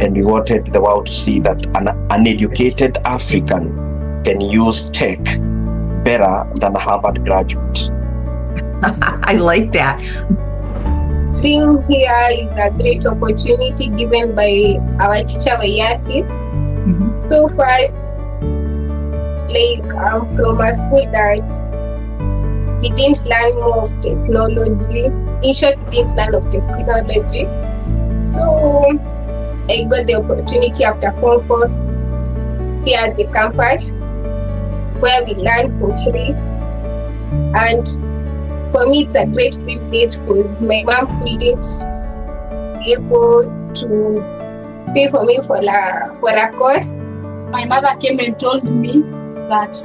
S1: And we wanted the world to see that an uneducated African can use tech better than a Harvard graduate.
S22: I like that.
S21: Being here is a great opportunity given by our teacher Wayati. So far, I'm from a school that we didn't learn more of technology. In short, we didn't learn of technology. So I got the opportunity after Form 4 here at the campus where we learn for free. And for me, it's a great privilege because my mom couldn't be able to pay for me for a course.
S2: My mother came and told me that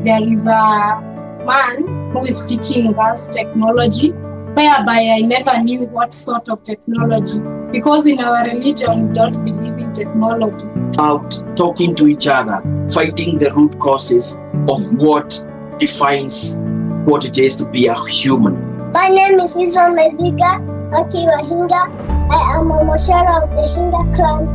S2: there is a man who is teaching girls technology, whereby I never knew what sort of technology, because in our religion, we don't believe in technology.
S5: Out talking to each other, fighting the root causes of what defines what it is to be a human.
S23: My name is Israel Mediga Akiwa Hinga. I am a Moshara of the Hinga clan.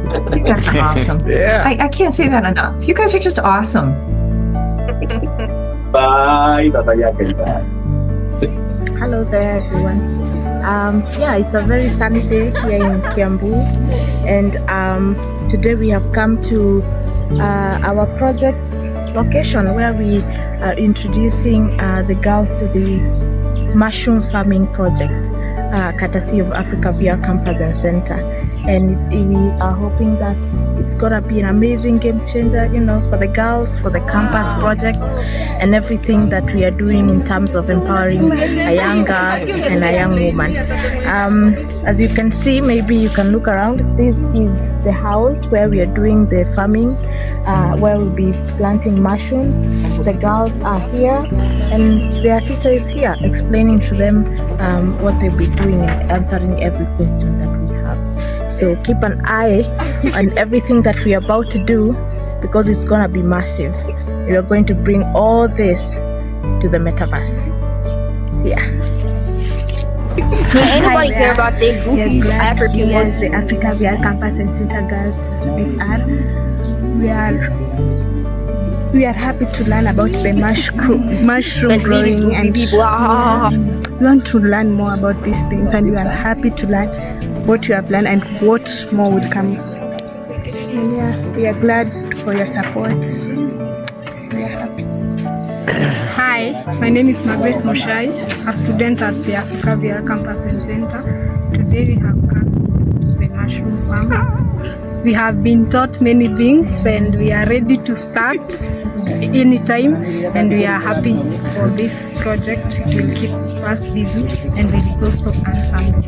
S24: You guys are awesome.
S5: Yeah.
S24: I can't say that enough. You guys are just awesome.
S5: Bye, Baba Yaga.
S25: Hello there, everyone. It's a very sunny day here in Kiambu, and today we have come to our project location where we are introducing the girls to the mushroom farming project, courtesy of Africa VR Campus and Center. And we are hoping that it's gonna be an amazing game changer, for the girls, for the campus projects, and everything that we are doing in terms of empowering a young girl and a young woman. As you can see, maybe you can look around. This is the house where we are doing the farming, where we'll be planting mushrooms. The girls are here, and their teacher is here explaining to them what they'll be doing and answering every question that we have. So keep an eye on everything that we are about to do, because it's gonna be massive. We are going to bring all this to the metaverse. Yeah.
S26: Does anybody care about this goofy African ones?
S25: The Africa VR Campus and Center Girls XR. We are happy to learn about the mushroom growing, and we want to learn more about these things, and we are happy to learn what you have learned and what more will come. And we are glad for your support. We are happy.
S2: Hi, my name is Margaret Moshai, a student at the Africa VR Campus and Center. Today we have come to the mushroom farm. We have been taught many things, and we are ready to start anytime, and we are happy for this project. It will keep us busy, and we will also earn something.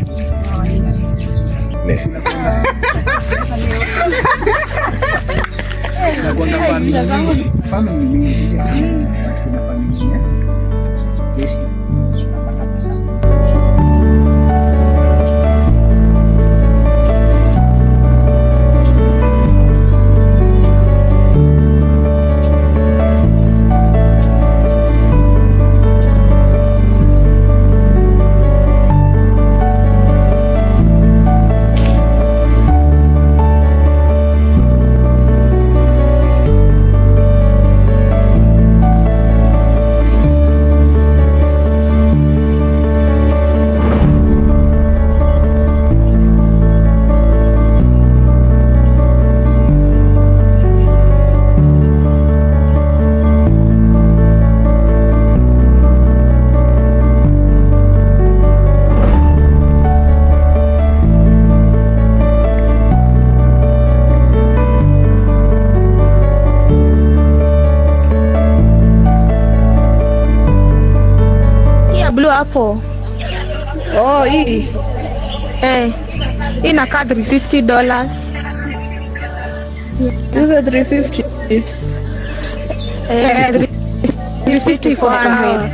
S25: Hapo. Oh, hii inakaa $350.
S11: Hizo 350.
S25: 350 400.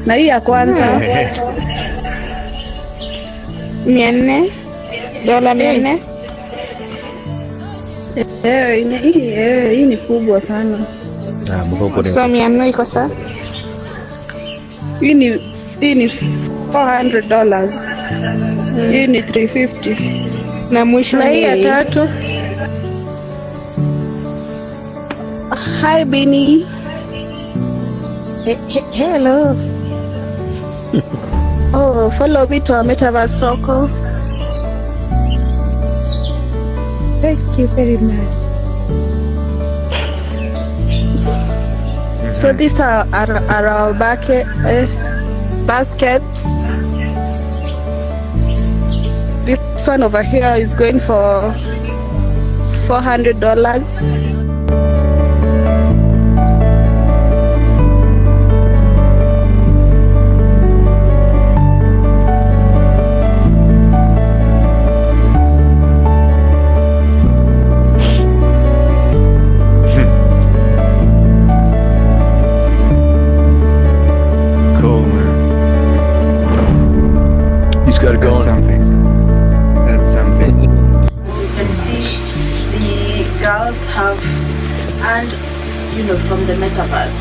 S11: Na hii ya kwanza $400. Hii ni kubwa sana.
S25: So 400 iko sawa.
S11: Hii ni $400. Hii ni 350. Na mwisho
S25: na hii ya tatu.
S11: Hi Benny.
S25: Hello.
S11: Oh, follow me to our Metaverse Soko.
S25: Thank you very much.
S11: So these are our bucket.
S13: baskets. This one over here is going for $400.
S15: Cool, man.
S8: He's got it going.
S15: That's something.
S25: As you can see, the girls have earned, from the metaverse.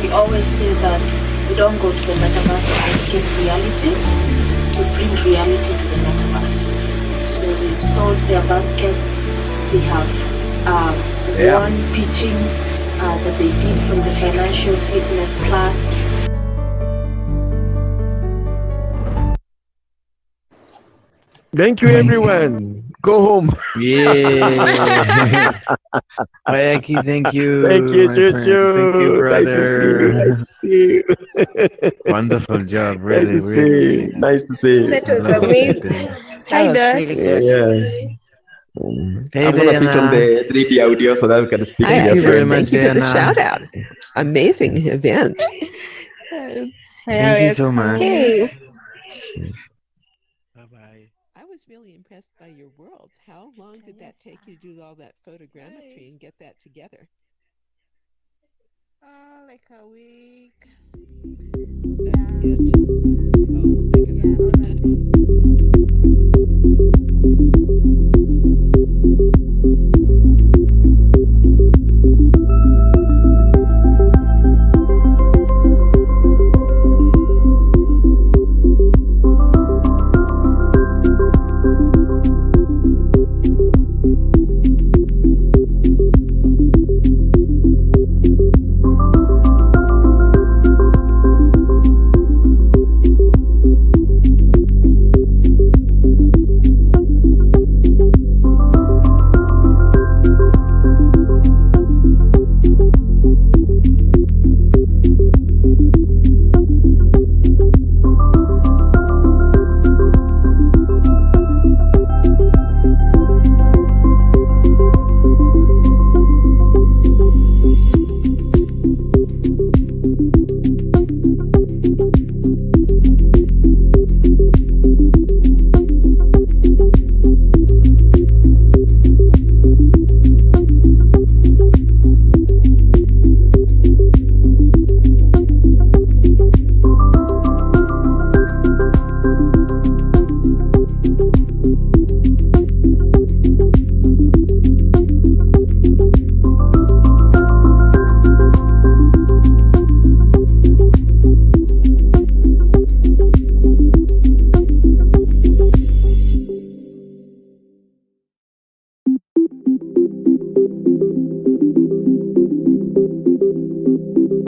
S25: We always say that we don't go to the metaverse to escape reality. We bring reality to the metaverse. So they've sold their baskets. They have won pitching that they did from the financial fitness class.
S14: Thank you, everyone. Go home.
S15: Yeah. Bayaki, thank you.
S14: Thank you,
S15: my friend.
S14: Chuchu.
S15: Thank you, brother.
S14: Nice to see you.
S15: Wonderful job,
S14: Nice
S15: really,
S14: to see you. Nice to see you.
S21: That was amazing.
S13: Hi,
S25: was
S13: Dad.
S25: really
S14: Yeah.
S15: Hey,
S14: I'm gonna switch on
S15: Diana.
S14: the 3D audio so that we can speak
S10: Hi,
S14: to your
S15: Thank you very
S14: friends.
S15: much,
S10: Thank you for the
S15: Diana.
S10: shout out. Amazing event.
S15: Thank you so much.
S13: Okay.
S14: Bye-bye.
S10: I was really impressed by your world. How long did that take you to do all that photogrammetry and get that together?
S11: Like a week.
S10: That's good. Oh, my goodness.